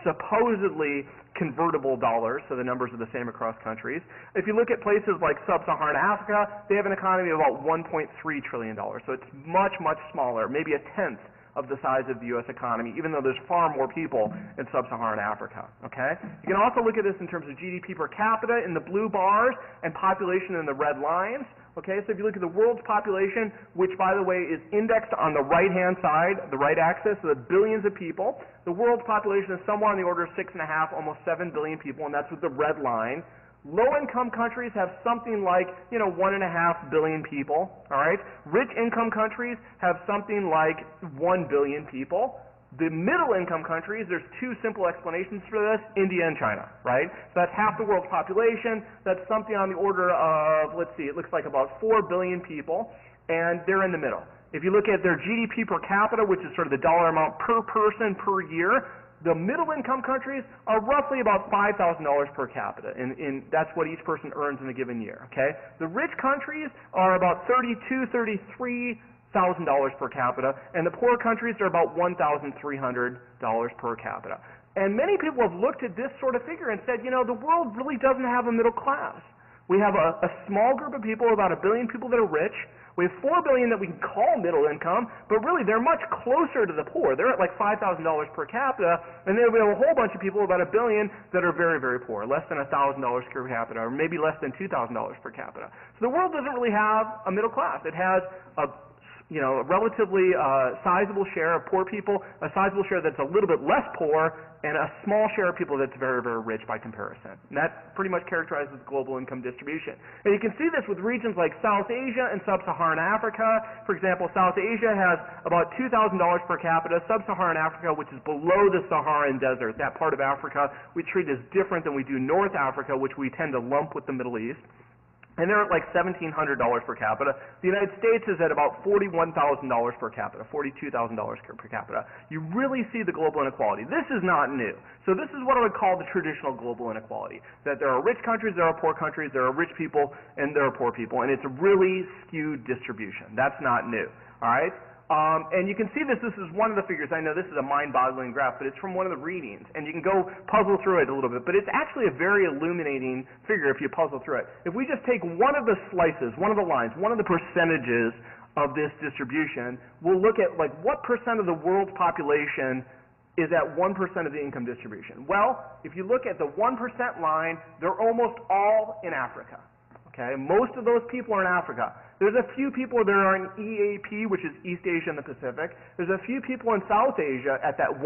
B: supposedly convertible dollars, so the numbers are the same across countries. If you look at places like sub-Saharan Africa, they have an economy of about $1.3 trillion. So it's much, much smaller, maybe a tenth of the size of the U.S. economy, even though there's far more people in sub-Saharan Africa. Okay? You can also look at this in terms of GDP per capita in the blue bars and population in the red lines. Okay, so if you look at the world's population, which, by the way, is indexed on the right-hand side, the right axis, so the billions of people, the world's population is somewhere on the order of 6.5, almost 7 billion people, and that's with the red line. Low-income countries have something like, 1.5 billion people, all right? Rich-income countries have something like 1 billion people. The middle-income countries, there's two simple explanations for this, India and China, right? So that's half the world's population. That's something on the order of, let's see, it looks like about 4 billion people, and they're in the middle. If you look at their GDP per capita, which is sort of the dollar amount per person per year, the middle-income countries are roughly about $5,000 per capita, and that's what each person earns in a given year, okay? The rich countries are about $32,000, $33,000 per capita, and the poor countries are about $1,300 per capita. And many people have looked at this sort of figure and said, the world really doesn't have a middle class. We have a small group of people, about 1 billion people that are rich. We have 4 billion that we can call middle income, but really they're much closer to the poor. They're at like $5,000 per capita, and then we have a whole bunch of people, about 1 billion, that are very, very poor, less than $1,000 per capita, or maybe less than $2,000 per capita. So the world doesn't really have a middle class. It has a relatively sizable share of poor people, a sizable share that's a little bit less poor, and a small share of people that's very, very rich by comparison. And that pretty much characterizes global income distribution. And you can see this with regions like South Asia and Sub-Saharan Africa. For example, South Asia has about $2,000 per capita. Sub-Saharan Africa, which is below the Saharan Desert, that part of Africa we treat as different than we do North Africa, which we tend to lump with the Middle East. And they're at like $1,700 per capita. The United States is at about $41,000 per capita, $42,000 per capita. You really see the global inequality. This is not new. So this is what I would call the traditional global inequality, that there are rich countries, there are poor countries, there are rich people, and there are poor people, and it's a really skewed distribution. That's not new, all right? And you can see this is one of the figures. I know this is a mind-boggling graph, but it's from one of the readings, and you can go puzzle through it a little bit, but it's actually a very illuminating figure if you puzzle through it. If we just take one of the slices, one of the lines, one of the percentages of this distribution, we'll look at like what percent of the world's population is at 1% of the income distribution. Well, if you look at the 1% line, they're almost all in Africa. Okay, most of those people are in Africa. There's a few people that are in EAP, which is East Asia and the Pacific. There's a few people in South Asia at that 1%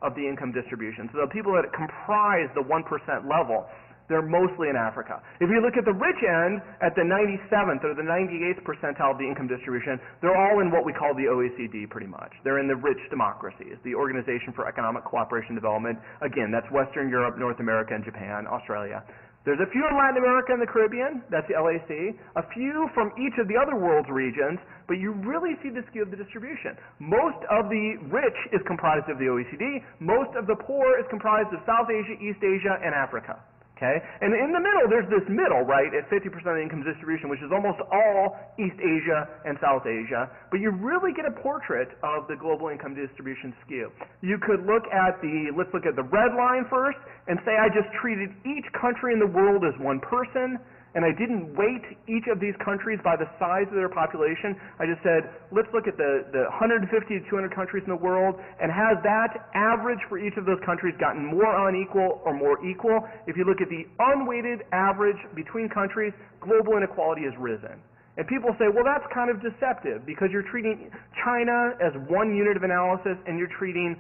B: of the income distribution. So the people that comprise the 1% level, they're mostly in Africa. If you look at the rich end, at the 97th or the 98th percentile of the income distribution, they're all in what we call the OECD pretty much. They're in the rich democracies, the Organization for Economic Cooperation and Development. Again, that's Western Europe, North America, and Japan, Australia. There's a few in Latin America and the Caribbean, that's the LAC, a few from each of the other world's regions, but you really see the skew of the distribution. Most of the rich is comprised of the OECD, most of the poor is comprised of South Asia, East Asia, and Africa. Okay? And in the middle, there's this middle, right, at 50% of the income distribution, which is almost all East Asia and South Asia. But you really get a portrait of the global income distribution skew. You could look at let's look at the red line first, and say I just treated each country in the world as one person, and I didn't weight each of these countries by the size of their population. I just said, let's look at the 150 to 200 countries in the world, and has that average for each of those countries gotten more unequal or more equal? If you look at the unweighted average between countries, global inequality has risen. And people say, well, that's kind of deceptive because you're treating China as one unit of analysis, and you're treating,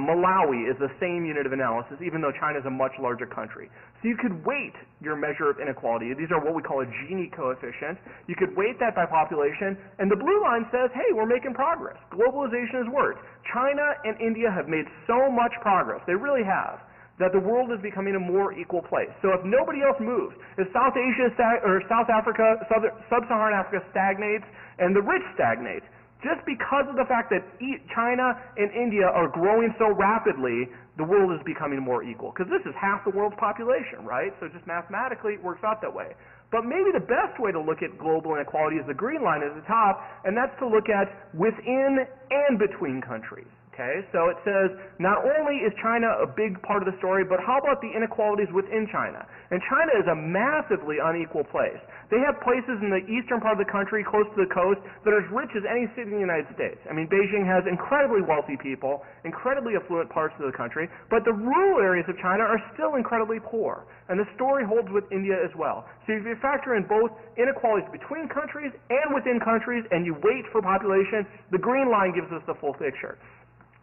B: Malawi as the same unit of analysis, even though China is a much larger country. So you could weight your measure of inequality. These are what we call a Gini coefficient. You could weight that by population, and the blue line says, hey, we're making progress. Globalization has worked. China and India have made so much progress. They really have. That the world is becoming a more equal place. So if nobody else moves, if South Asia or South Africa, Sub-Saharan Africa stagnates and the rich stagnate, just because of the fact that China and India are growing so rapidly, the world is becoming more equal. Because this is half the world's population, right? So just mathematically, it works out that way. But maybe the best way to look at global inequality is the green line at the top, and that's to look at within and between countries. Okay, so it says not only is China a big part of the story, but how about the inequalities within China? And China is a massively unequal place. They have places in the eastern part of the country, close to the coast, that are as rich as any city in the United States. I mean, Beijing has incredibly wealthy people, incredibly affluent parts of the country, but the rural areas of China are still incredibly poor. And the story holds with India as well. So if you factor in both inequalities between countries and within countries, and you weight for population, the green line gives us the full picture.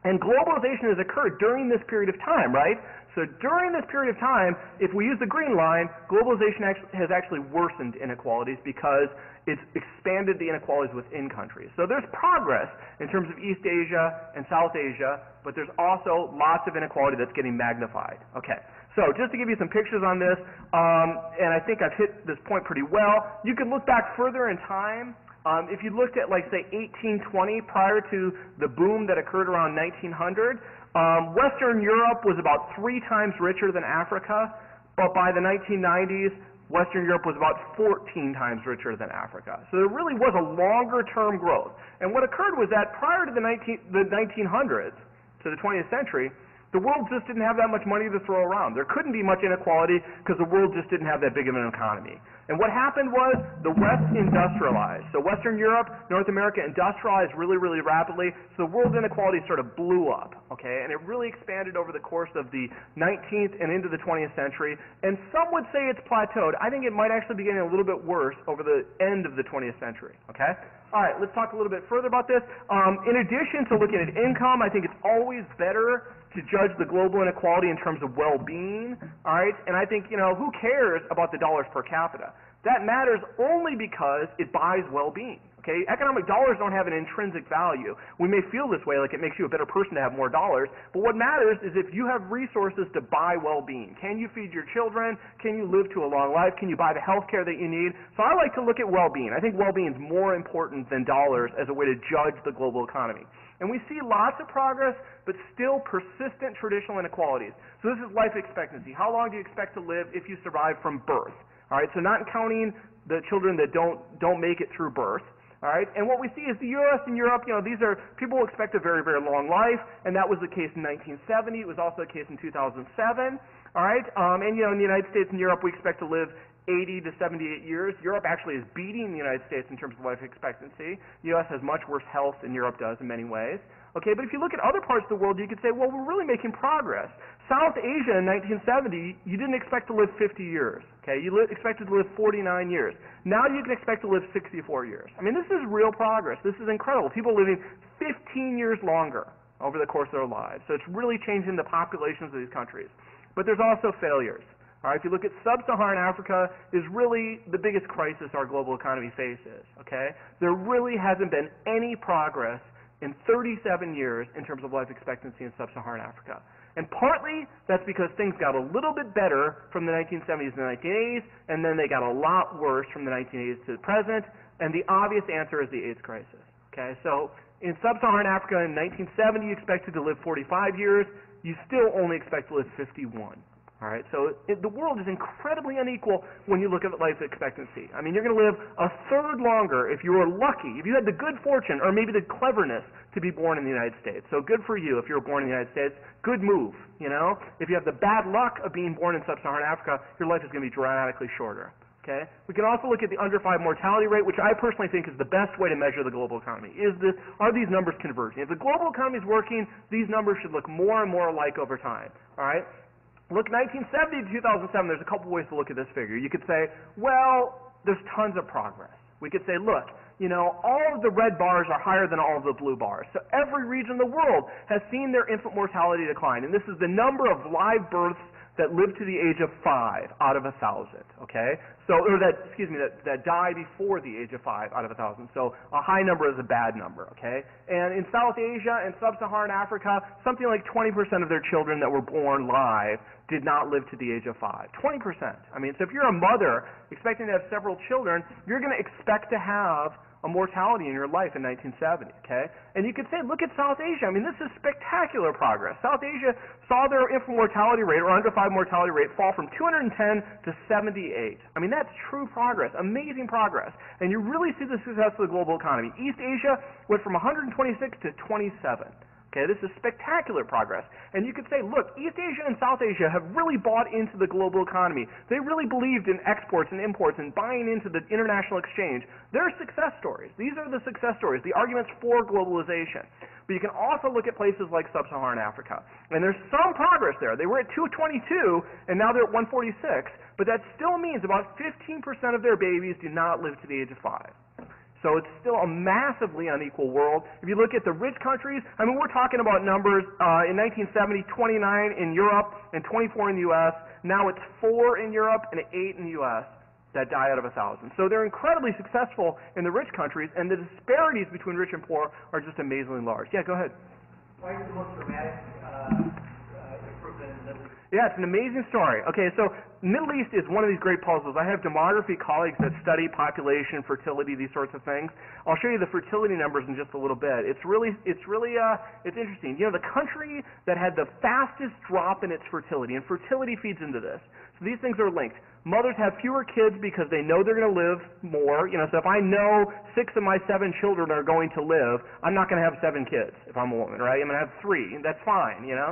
B: And globalization has occurred during this period of time, right? So during this period of time, if we use the green line, globalization has actually worsened inequalities because it's expanded the inequalities within countries. So there's progress in terms of East Asia and South Asia, but there's also lots of inequality that's getting magnified. Okay, so just to give you some pictures on this, and I think I've hit this point pretty well, you can look back further in time. If you looked at, like, say, 1820, prior to the boom that occurred around 1900, Western Europe was about 3 times richer than Africa, but by the 1990s, Western Europe was about 14 times richer than Africa. So there really was a longer-term growth. And what occurred was that prior to the 1900s, to the 20th century, the world just didn't have that much money to throw around. There couldn't be much inequality because the world just didn't have that big of an economy. And what happened was the West industrialized. So Western Europe, North America industrialized really, really rapidly. So the world inequality sort of blew up, okay? And it really expanded over the course of the 19th and into the 20th century. And some would say it's plateaued. I think it might actually be getting a little bit worse over the end of the 20th century, okay? All right, let's talk a little bit further about this. In addition to looking at income, I think it's always better to judge the global inequality in terms of well-being, all right? And I think, who cares about the dollars per capita? That matters only because it buys well-being, okay? Economic dollars don't have an intrinsic value. We may feel this way, like it makes you a better person to have more dollars, but what matters is if you have resources to buy well-being. Can you feed your children? Can you live to a long life? Can you buy the health care that you need? So I like to look at well-being. I think well-being is more important than dollars as a way to judge the global economy. And we see lots of progress, but still persistent traditional inequalities. So this is life expectancy. How long do you expect to live if you survive from birth? All right, so not counting the children that don't make it through birth. All right, and what we see is the U.S. and Europe, these are, people expect a very, very long life, and that was the case in 1970. It was also the case in 2007. All right, and in the United States and Europe, we expect to live 80 to 78 years. Europe actually is beating the United States in terms of life expectancy. The U.S. has much worse health than Europe does in many ways. Okay, but if you look at other parts of the world, you could say, well, we're really making progress. South Asia in 1970, you didn't expect to live 50 years. Okay, you expected to live 49 years. Now you can expect to live 64 years. I mean, this is real progress. This is incredible. People living 15 years longer over the course of their lives. So it's really changing the populations of these countries. But there's also failures. All right, if you look at sub-Saharan Africa, is really the biggest crisis our global economy faces. Okay, there really hasn't been any progress in 37 years in terms of life expectancy in sub-Saharan Africa. And partly that's because things got a little bit better from the 1970s and the 1980s, and then they got a lot worse from the 1980s to the present, and the obvious answer is the AIDS crisis. Okay, so in sub-Saharan Africa in 1970 you expected to live 45 years, you still only expect to live 51. All right, so the world is incredibly unequal when you look at life expectancy. I mean, you're going to live a third longer if you were lucky, if you had the good fortune or maybe the cleverness to be born in the United States. So good for you if you were born in the United States. Good move, If you have the bad luck of being born in sub-Saharan Africa, your life is going to be dramatically shorter. Okay? We can also look at the under 5 mortality rate, which I personally think is the best way to measure the global economy. Are these numbers converging? If the global economy is working, these numbers should look more and more alike over time. All right? Look, 1970 to 2007, there's a couple ways to look at this figure. You could say, well, there's tons of progress. We could say, look, all of the red bars are higher than all of the blue bars. So every region of the world has seen their infant mortality decline. And this is the number of live births that live to the age of 5 out of 1,000, okay? So, or that die before the age of 5 out of 1,000. So a high number is a bad number, okay? And in South Asia and sub-Saharan Africa, something like 20% of their children that were born live did not live to the age of 5. 20%. I mean, so if you're a mother expecting to have several children, you're going to expect to have a mortality in your life in 1970, okay? And you could say, look at South Asia. I mean, this is spectacular progress. South Asia saw their infant mortality rate, or under 5 mortality rate, fall from 210 to 78. I mean, that's true progress, amazing progress. And you really see the success of the global economy. East Asia went from 126 to 27. Okay, this is spectacular progress. And you could say, look, East Asia and South Asia have really bought into the global economy. They really believed in exports and imports and buying into the international exchange. They're success stories. These are the success stories, the arguments for globalization. But you can also look at places like sub-Saharan Africa. And there's some progress there. They were at 222, and now they're at 146. But that still means about 15% of their babies do not live to the age of 5. So it's still a massively unequal world. If you look at the rich countries, I mean, we're talking about numbers in 1970, 29 in Europe and 24 in the U.S. Now it's 4 in Europe and 8 in the U.S. that die out of 1,000. So they're incredibly successful in the rich countries, and the disparities between rich and poor are just amazingly large. Yeah, go ahead.
C: Why is the most dramatic improvement in the Middle East?
B: Yeah, it's an amazing story. Okay, so Middle East is one of these great puzzles. I have demography colleagues that study population, fertility, these sorts of things. I'll show you the fertility numbers in just a little bit. It's interesting. You know, the country that had the fastest drop in its fertility, and fertility feeds into this. So these things are linked. Mothers have fewer kids because they know they're going to live more. You know, so if I know 6 of my 7 children are going to live, I'm not going to have 7 kids if I'm a woman, right? I'm going to have 3. That's fine, you know.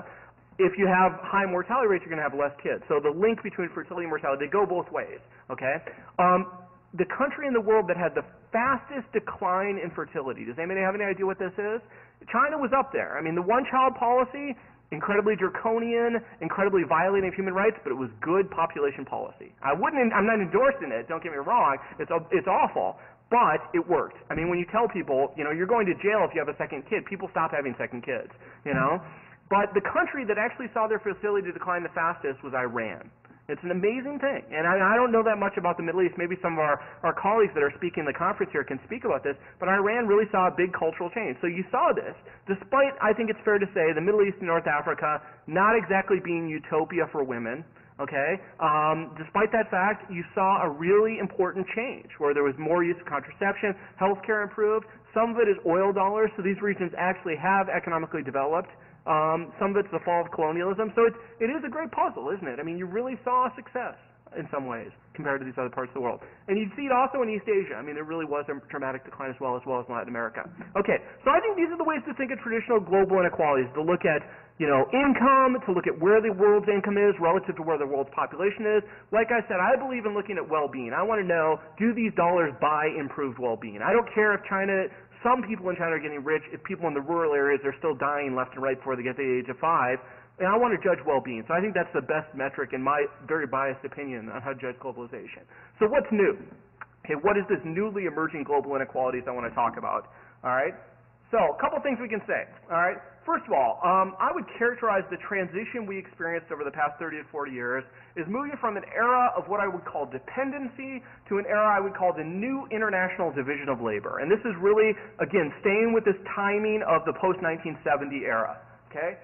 B: If you have high mortality rates, you're going to have less kids. So the link between fertility and mortality, they go both ways, okay? The country in the world that had the fastest decline in fertility, does anybody have any idea what this is? China was up there. I mean, the one-child policy, incredibly draconian, incredibly violating of human rights, but it was good population policy. I'm not endorsing it, don't get me wrong. It's awful. But it worked. I mean, when you tell people, you know, you're going to jail if you have a second kid, people stop having second kids, you know? But the country that actually saw their fertility decline the fastest was Iran. It's an amazing thing. And I don't know that much about the Middle East. Maybe some of our colleagues that are speaking in the conference here can speak about this. But Iran really saw a big cultural change. So you saw this, despite, I think it's fair to say, the Middle East and North Africa not exactly being utopia for women. Okay? Despite that fact, you saw a really important change where there was more use of contraception, healthcare improved. Some of it is oil dollars, so these regions actually have economically developed. Some of it's the fall of colonialism. So it is a great puzzle, isn't it? I mean, you really saw success in some ways compared to these other parts of the world. And you'd see it also in East Asia. I mean, there really was a dramatic decline as well as Latin America. Okay, so I think these are the ways to think of traditional global inequalities, to look at, you know, income, to look at where the world's income is relative to where the world's population is. Like I said, I believe in looking at well-being. I want to know, do these dollars buy improved well-being? I don't care if some people in China are getting rich, if people in the rural areas are still dying left and right before they get to the age of 5. And I want to judge well-being. So I think that's the best metric in my very biased opinion on how to judge globalization. So what's new? Okay, what is this newly emerging global inequalities I want to talk about? All right? So a couple things we can say. All right? First of all, I would characterize the transition we experienced over the past 30 to 40 years is moving from an era of what I would call dependency to an era I would call the new international division of labor. And this is really, again, staying with this timing of the post-1970 era. Okay?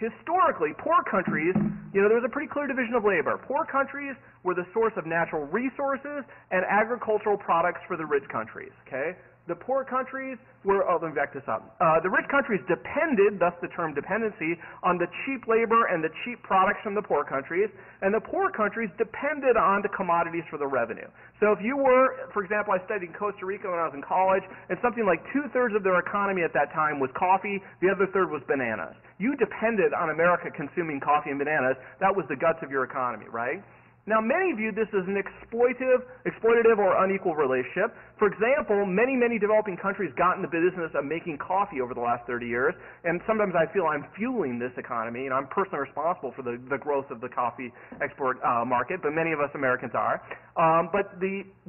B: Historically, poor countries, you know, there was a pretty clear division of labor. Poor countries were the source of natural resources and agricultural products for the rich countries. Okay? The poor countries were, let me back this up. The rich countries depended, thus the term dependency, on the cheap labor and the cheap products from the poor countries, and the poor countries depended on the commodities for the revenue. So if you were, for example, I studied in Costa Rica when I was in college, and something like 2/3 of their economy at that time was coffee, the other third was bananas. You depended on America consuming coffee and bananas. That was the guts of your economy, right? Now, many viewed this as an exploitative or unequal relationship. For example, many developing countries got in the business of making coffee over the last 30 years, and sometimes I feel I'm fueling this economy, and I'm personally responsible for the growth of the coffee export market, but many of us Americans are. But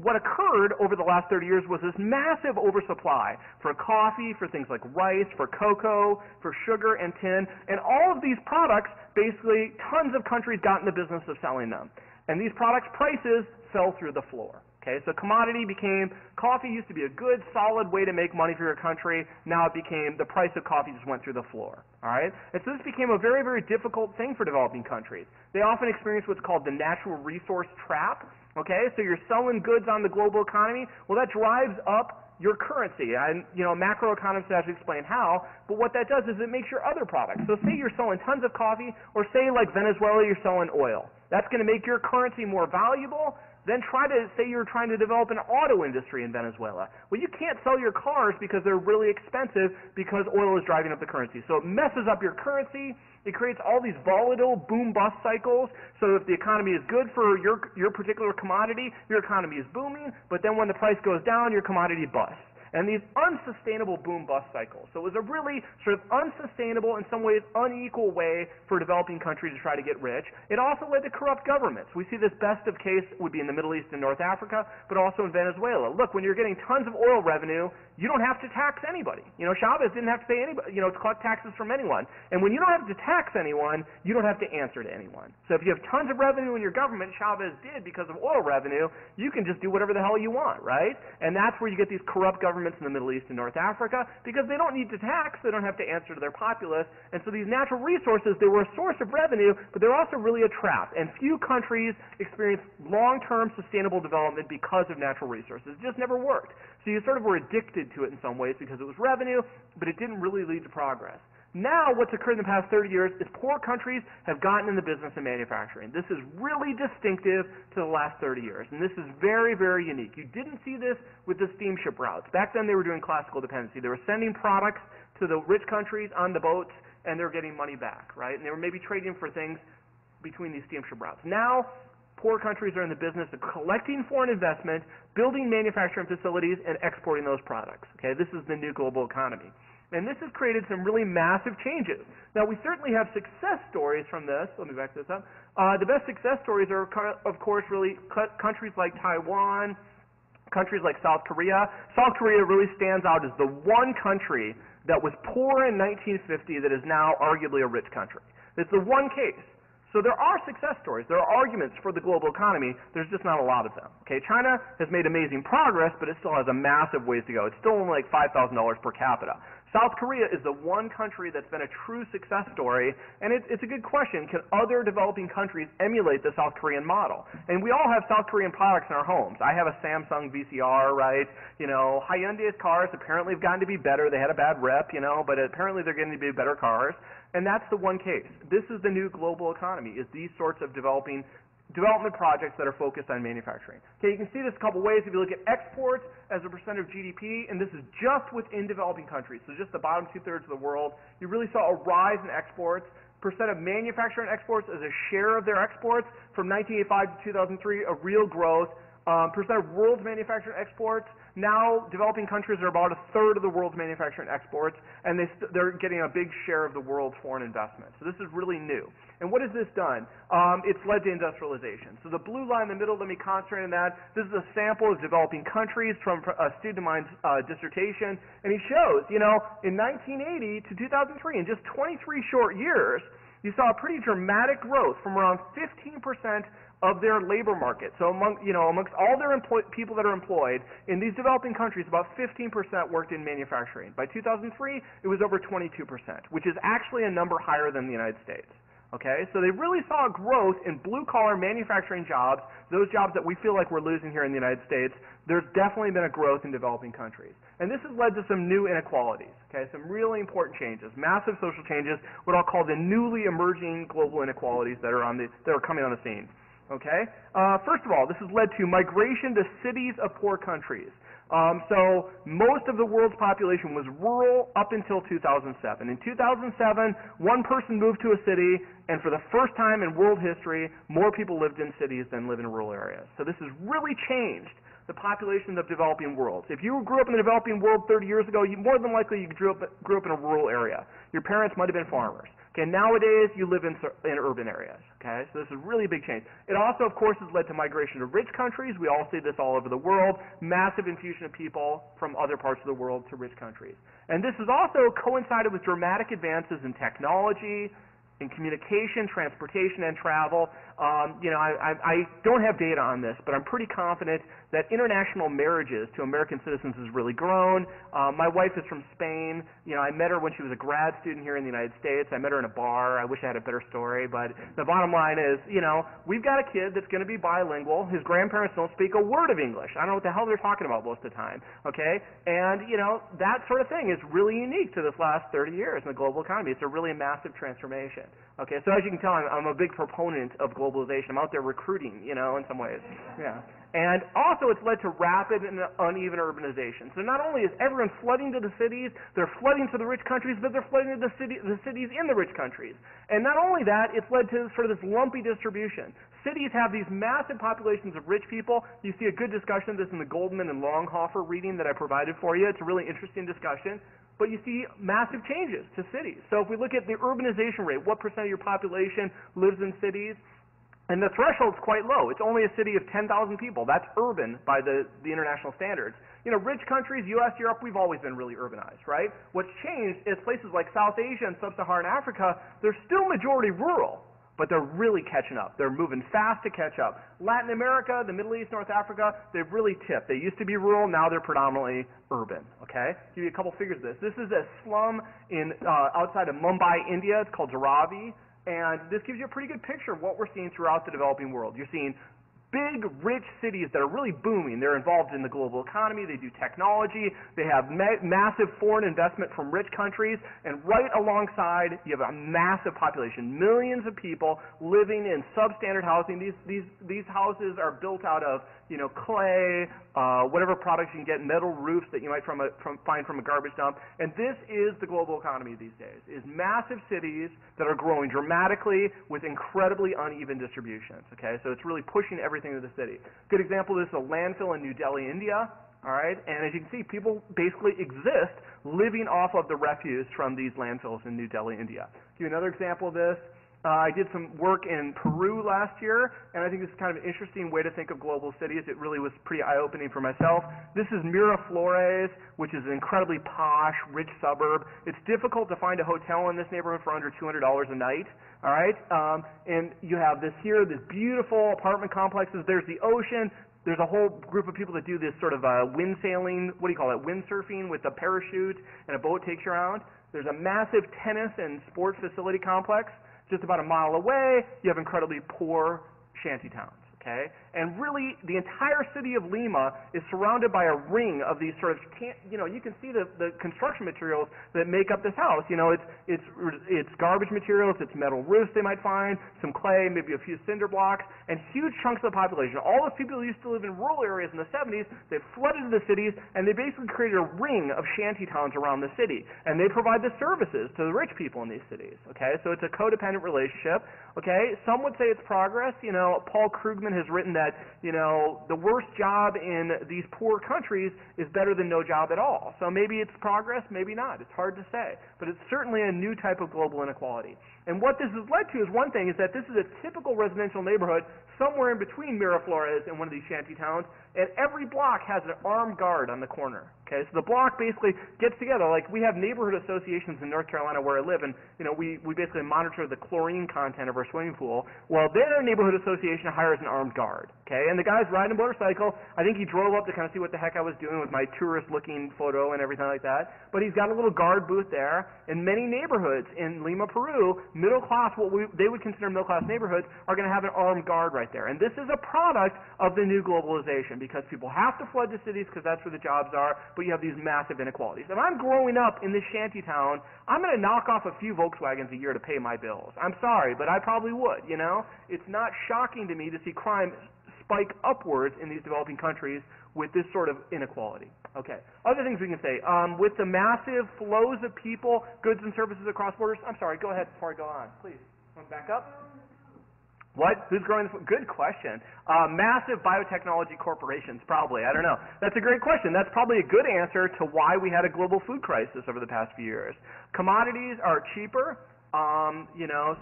B: what occurred over the last 30 years was this massive oversupply for coffee, for things like rice, for cocoa, for sugar and tin, and all of these products, basically, tons of countries got in the business of selling them. And these products' prices fell through the floor. Okay, so coffee used to be a good, solid way to make money for your country. Now it became, the price of coffee just went through the floor. All right? And so this became a very, very difficult thing for developing countries. They often experience what's called the natural resource trap. Okay, so you're selling goods on the global economy. Well, that drives up your currency. And, you know, macroeconomists have to explain how, but what that does is it makes your other products. So say you're selling tons of coffee, or say like Venezuela, you're selling oil. That's going to make your currency more valuable. Then say you're trying to develop an auto industry in Venezuela. Well, you can't sell your cars because they're really expensive because oil is driving up the currency. So it messes up your currency. It creates all these volatile boom-bust cycles. So if the economy is good for your particular commodity, your economy is booming. But then when the price goes down, your commodity busts. and these unsustainable boom-bust cycles. So it was a really sort of unsustainable, in some ways unequal way for developing countries to try to get rich. It also led to corrupt governments. We see this best of case would be in the Middle East and North Africa, but also in Venezuela. Look, when you're getting tons of oil revenue, you don't have to tax anybody. You know, Chavez didn't have to pay anybody, to collect taxes from anyone. And when you don't have to tax anyone, you don't have to answer to anyone. So if you have tons of revenue in your government, Chavez did because of oil revenue, you can just do whatever the hell you want, right? And that's where you get these corrupt governments in the Middle East and North Africa, because they don't need to tax, they don't have to answer to their populace. And so these natural resources, they were a source of revenue, but they're also really a trap. And few countries experience long-term sustainable development because of natural resources. It just never worked. So you sort of were addicted to it in some ways because it was revenue, but it didn't really lead to progress. Now, what's occurred in the past 30 years is poor countries have gotten in the business of manufacturing. This is really distinctive to the last 30 years, and this is very, very unique. You didn't see this with the steamship routes. Back then, they were doing classical dependency. They were sending products to the rich countries on the boats, and they were getting money back, right? And they were maybe trading for things between these steamship routes. Now, poor countries are in the business of collecting foreign investment, building manufacturing facilities, and exporting those products. Okay, this is the new global economy. And this has created some really massive changes. Now, we certainly have success stories from this. Let me back this up. The best success stories are, of course, really countries like Taiwan, countries like South Korea. South Korea really stands out as the one country that was poor in 1950 that is now arguably a rich country. It's the one case. So there are success stories. There are arguments for the global economy. There's just not a lot of them. Okay, China has made amazing progress, but it still has a massive ways to go. It's still only like $5,000 per capita. South Korea is the one country that's been a true success story, and it's a good question. Can other developing countries emulate the South Korean model? And we all have South Korean products in our homes. I have a Samsung VCR, right? Hyundai's cars apparently have gotten to be better. They had a bad rep, but apparently they're getting to be better cars. And that's the one case. This is the new global economy, is these sorts of development projects that are focused on manufacturing. Okay, you can see this a couple ways. If you look at exports as a percent of GDP, and this is just within developing countries, so just the bottom two-thirds of the world, you really saw a rise in exports. Percent of manufacturing exports as a share of their exports from 1985 to 2003, a real growth. Percent of world's manufacturing exports, now developing countries are about a third of the world's manufacturing exports, and they're getting a big share of the world's foreign investment. So this is really new. And what has this done? It's led to industrialization. So the blue line in the middle, let me concentrate on that. This is a sample of developing countries from a student of mine's dissertation, and he shows, in 1980 to 2003, in just 23 short years, you saw a pretty dramatic growth from around 15% of their labor market. So amongst all their people that are employed in these developing countries, about 15% worked in manufacturing. By 2003, it was over 22%, which is actually a number higher than the United States. Okay, so they really saw a growth in blue-collar manufacturing jobs, those jobs that we feel like we're losing here in the United States. There's definitely been a growth in developing countries. And this has led to some new inequalities, okay, some really important changes, massive social changes, what I'll call the newly emerging global inequalities that are coming on the scene. Okay? First of all, this has led to migration to cities of poor countries. So most of the world's population was rural up until 2007. In 2007, one person moved to a city, and for the first time in world history, more people lived in cities than live in rural areas. So this has really changed the population of developing worlds. If you grew up in the developing world 30 years ago, more than likely you grew up in a rural area. Your parents might have been farmers. Okay, nowadays you live in urban areas. Okay, so this is really a big change. It also, of course, has led to migration to rich countries. We all see this all over the world. Massive infusion of people from other parts of the world to rich countries. And this has also coincided with dramatic advances in technology, in communication, transportation, and travel. I don't have data on this, but I'm pretty confident that international marriages to American citizens has really grown. My wife is from Spain. I met her when she was a grad student here in the United States. I met her in a bar. I wish I had a better story, but the bottom line is, we've got a kid that's going to be bilingual. His grandparents don't speak a word of English. I don't know what the hell they're talking about most of the time, okay? And, that sort of thing is really unique to this last 30 years in the global economy. It's a really massive transformation. Okay, so as you can tell, I'm a big proponent of globalization. I'm out there recruiting, in some ways. Yeah. And also it's led to rapid and uneven urbanization. So not only is everyone flooding to the cities, they're flooding to the rich countries, but they're flooding to the cities in the rich countries. And not only that, it's led to sort of this lumpy distribution. Cities have these massive populations of rich people. You see a good discussion of this in the Goldman and Longhofer reading that I provided for you. It's a really interesting discussion. But you see massive changes to cities. So if we look at the urbanization rate, what percent of your population lives in cities? And the threshold's quite low. It's only a city of 10,000 people. That's urban by the international standards. Rich countries, U.S., Europe, we've always been really urbanized, right? What's changed is places like South Asia and Sub-Saharan Africa, they're still majority rural, but they're really catching up. They're moving fast to catch up. Latin America, the Middle East, North Africa, they've really tipped. They used to be rural, now they're predominantly urban, okay? Give you a couple figures of this. This is a slum outside of Mumbai, India. It's called Dharavi, and this gives you a pretty good picture of what we're seeing throughout the developing world. You're seeing big, rich cities that are really booming. They're involved in the global economy. They do technology. They have massive foreign investment from rich countries. And right alongside, you have a massive population, millions of people living in substandard housing. These houses are built out of, clay, whatever products you can get, metal roofs that you might find from a garbage dump. And this is the global economy these days, is massive cities that are growing dramatically with incredibly uneven distributions, okay? So it's really pushing everything to the city. Good example is a landfill in New Delhi, India, all right? And as you can see, people basically exist living off of the refuse from these landfills in New Delhi, India. Give you another example of this. I did some work in Peru last year, and I think this is kind of an interesting way to think of global cities. It really was pretty eye-opening for myself. This is Miraflores, which is an incredibly posh, rich suburb. It's difficult to find a hotel in this neighborhood for under $200 a night, all right? And you have this here, this beautiful apartment complexes. There's the ocean. There's a whole group of people that do this sort of wind sailing, windsurfing with a parachute, and a boat takes you around. There's a massive tennis and sports facility complex. Just about a mile away, you have incredibly poor shanty towns, okay? And really, the entire city of Lima is surrounded by a ring of these sort of, you can see the construction materials that make up this house. It's garbage materials, it's metal roofs they might find, some clay, maybe a few cinder blocks, and huge chunks of the population. All those people who used to live in rural areas in the 70s, they flooded into the cities, and they basically created a ring of shanty towns around the city. And they provide the services to the rich people in these cities, okay? So it's a codependent relationship, okay? Some would say it's progress. Paul Krugman has written that, the worst job in these poor countries is better than no job at all. So maybe it's progress, maybe not. It's hard to say. But it's certainly a new type of global inequality. And what this has led to is one thing, is that this is a typical residential neighborhood somewhere in between Miraflores and one of these shanty towns, and every block has an armed guard on the corner. Okay, so the block basically gets together. Like, we have neighborhood associations in North Carolina where I live, and we basically monitor the chlorine content of our swimming pool. Well, their neighborhood association hires an armed guard. Okay, and the guy's riding a motorcycle. I think he drove up to kind of see what the heck I was doing with my tourist-looking photo and everything like that. But he's got a little guard booth there. In many neighborhoods in Lima, Peru, middle class, they would consider middle class neighborhoods, are going to have an armed guard right there. And this is a product of the new globalization, because people have to flood to cities because that's where the jobs are, but you have these massive inequalities. If I'm growing up in this shanty town, I'm going to knock off a few Volkswagens a year to pay my bills. I'm sorry, but I probably would, It's not shocking to me to see crime spike upwards in these developing countries with this sort of inequality. Okay. Other things we can say. With the massive flows of people, goods, and services across borders. I'm sorry, go ahead before I go on. Please. Want to back up? What? Who's growing the food? Good question. Massive biotechnology corporations, probably. I don't know. That's a great question. That's probably a good answer to why we had a global food crisis over the past few years. Commodities are cheaper.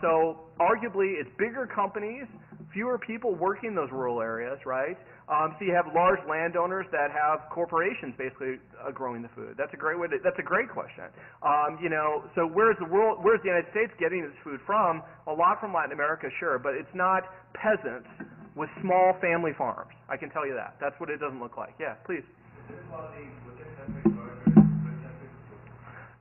B: So arguably it's bigger companies, fewer people working in those rural areas, right? So you have large landowners that have corporations basically growing the food. That's a great way that's a great question. So where's the United States getting its food from? A lot from Latin America, sure, but it's not peasants with small family farms. I can tell you that. That's what it doesn't look like. Yeah, please.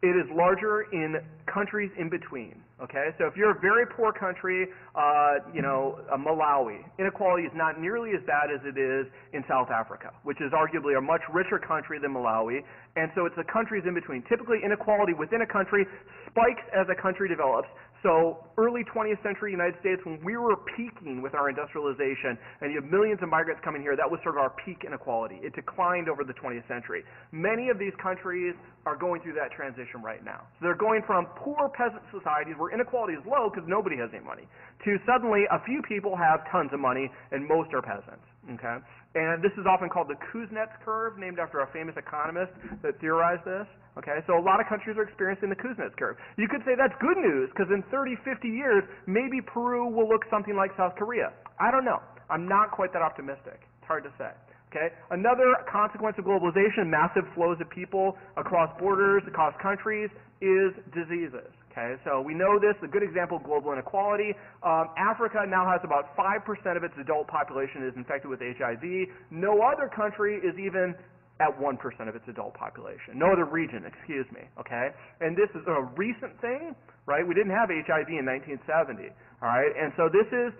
B: It is larger in countries in between. Okay, so if you're a very poor country, Malawi, inequality is not nearly as bad as it is in South Africa, which is arguably a much richer country than Malawi, and so it's the countries in between. Typically, inequality within a country spikes as a country develops. So early 20th century United States, when we were peaking with our industrialization, and you have millions of migrants coming here, that was sort of our peak inequality. It declined over the 20th century. Many of these countries are going through that transition right now. So they're going from poor peasant societies where inequality is low because nobody has any money, to suddenly a few people have tons of money and most are peasants. Okay? And this is often called the Kuznets curve, named after a famous economist that theorized this. Okay, so a lot of countries are experiencing the Kuznets curve. You could say that's good news because in 30, 50 years, maybe Peru will look something like South Korea. I don't know. I'm not quite that optimistic. It's hard to say. Okay, another consequence of globalization, massive flows of people across borders, across countries, is diseases. Okay, so we know this. A good example of global inequality. Africa now has about 5% of its adult population is infected with HIV. No other country is even at 1% of its adult population. No other region, excuse me, okay? And this is a recent thing, right? We didn't have HIV in 1970, all right? And so this is,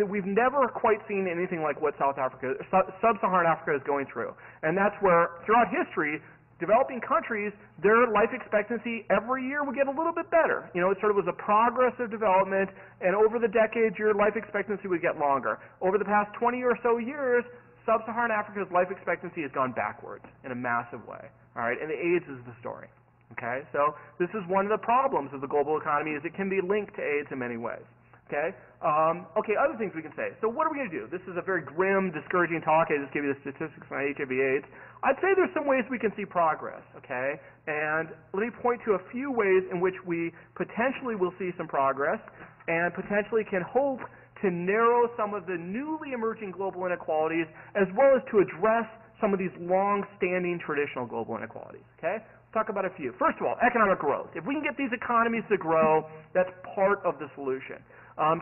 B: we've never quite seen anything like what Sub-Saharan Africa is going through. And that's where, throughout history, developing countries, their life expectancy every year would get a little bit better. It sort of was a progress of development, and over the decades, your life expectancy would get longer. Over the past 20 or so years, Sub-Saharan Africa's life expectancy has gone backwards in a massive way, all right? And the AIDS is the story, okay? So this is one of the problems of the global economy is it can be linked to AIDS in many ways, okay? Other things we can say. So what are we going to do? This is a very grim, discouraging talk. I just gave you the statistics on HIV/AIDS. I'd say there's some ways we can see progress, okay? And let me point to a few ways in which we potentially will see some progress and potentially can hope to narrow some of the newly emerging global inequalities as well as to address some of these long-standing traditional global inequalities, okay? Let's talk about a few. First of all, economic growth. If we can get these economies to grow, that's part of the solution.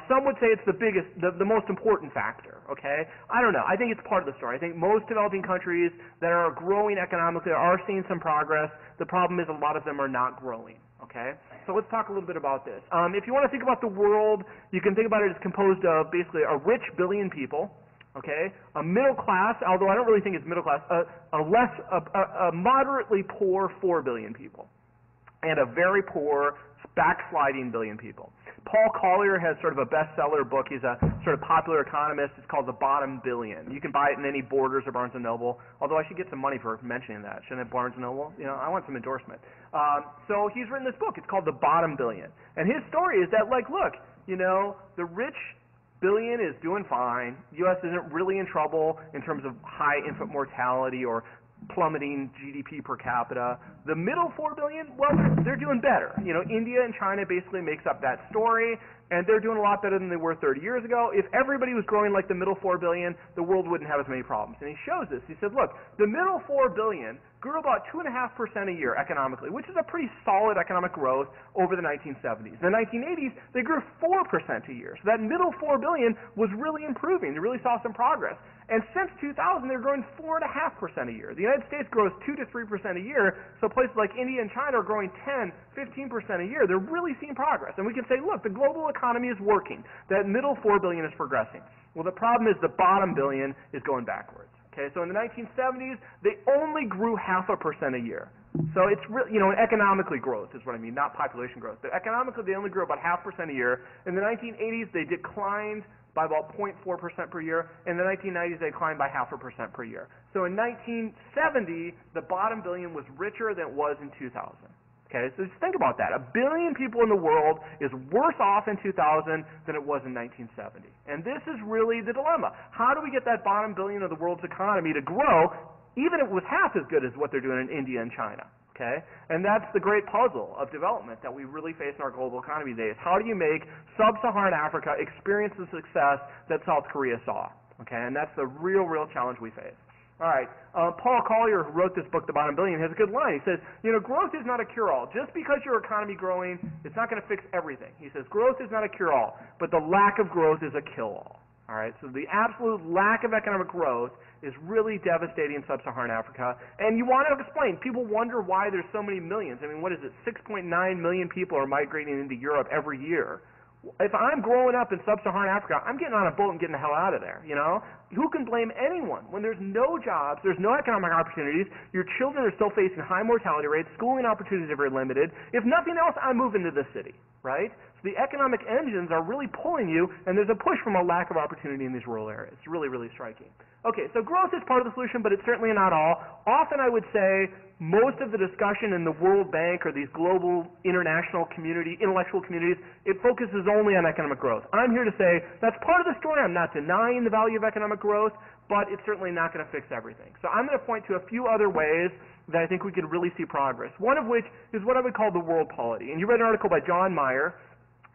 B: Some would say it's the biggest, the most important factor, okay? I don't know. I think it's part of the story. I think most developing countries that are growing economically are seeing some progress. The problem is a lot of them are not growing, okay? So let's talk a little bit about this. If you want to think about the world, you can think about it as composed of basically a rich billion people, okay, a middle class, although I don't really think it's middle class, a moderately poor 4 billion people, and a very poor, backsliding billion people. Paul Collier has sort of a bestseller book. He's a sort of popular economist. It's called The Bottom Billion. You can buy it in any Borders or Barnes & Noble, although I should get some money for mentioning that. Shouldn't I, Barnes & Noble? I want some endorsement. So he's written this book. It's called The Bottom Billion. And his story is that, the rich billion is doing fine. U.S. isn't really in trouble in terms of high infant mortality or plummeting GDP per capita. The middle 4 billion, well, they're doing better. India and China basically makes up that story, and they're doing a lot better than they were 30 years ago. If everybody was growing like the middle 4 billion, the world wouldn't have as many problems. And he shows this. He said, look, the middle 4 billion grew about 2.5% a year economically, which is a pretty solid economic growth over the 1970s. In the 1980s, they grew 4% a year. So that middle 4 billion was really improving. They really saw some progress. And since 2000, they're growing 4.5% a year. The United States grows 2 to 3% a year, so places like India and China are growing 10, 15% a year. They're really seeing progress. And we can say, look, the global economy is working. That middle 4 billion is progressing. Well, the problem is the bottom billion is going backwards. Okay, so in the 1970s, they only grew 0.5% a year. So it's really, economically growth is what I mean, not population growth. But economically, they only grew about 0.5% a year. In the 1980s, they declined by about 0.4% per year. In the 1990s, they declined by 0.5% per year. So in 1970, the bottom billion was richer than it was in 2000. Okay, so just think about that. 1 billion people in the world is worse off in 2000 than it was in 1970. And this is really the dilemma. How do we get that bottom billion of the world's economy to grow, even if it was half as good as what they're doing in India and China? Okay, and that's the great puzzle of development that we really face in our global economy today, is how do you make sub-Saharan Africa experience the success that South Korea saw? Okay, and that's the real challenge we face. All right, Paul Collier, who wrote this book, The Bottom Billion, has a good line. He says, growth is not a cure-all. Just because your economy growing, it's not going to fix everything. He says, growth is not a cure-all, but the lack of growth is a kill-all. All right, so the absolute lack of economic growth is really devastating sub-Saharan Africa. And you want to explain, people wonder why there's so many millions. I mean, what is it, 6.9 million people are migrating into Europe every year. If I'm growing up in sub-Saharan Africa, I'm getting on a boat and getting the hell out of there, you know? Who can blame anyone? When there's no jobs, there's no economic opportunities, your children are still facing high mortality rates, schooling opportunities are very limited. If nothing else, I'm moving to the city, right? So the economic engines are really pulling you, and there's a push from a lack of opportunity in these rural areas. It's really, really striking. Okay, so growth is part of the solution, but it's certainly not all. Often I would say most of the discussion in the World Bank or these global international community, intellectual communities, it focuses only on economic growth. I'm here to say that's part of the story. I'm not denying the value of economic growth, but it's certainly not going to fix everything. So I'm going to point to a few other ways that I think we could really see progress, one of which is what I would call the world polity. And you read an article by John Meyer,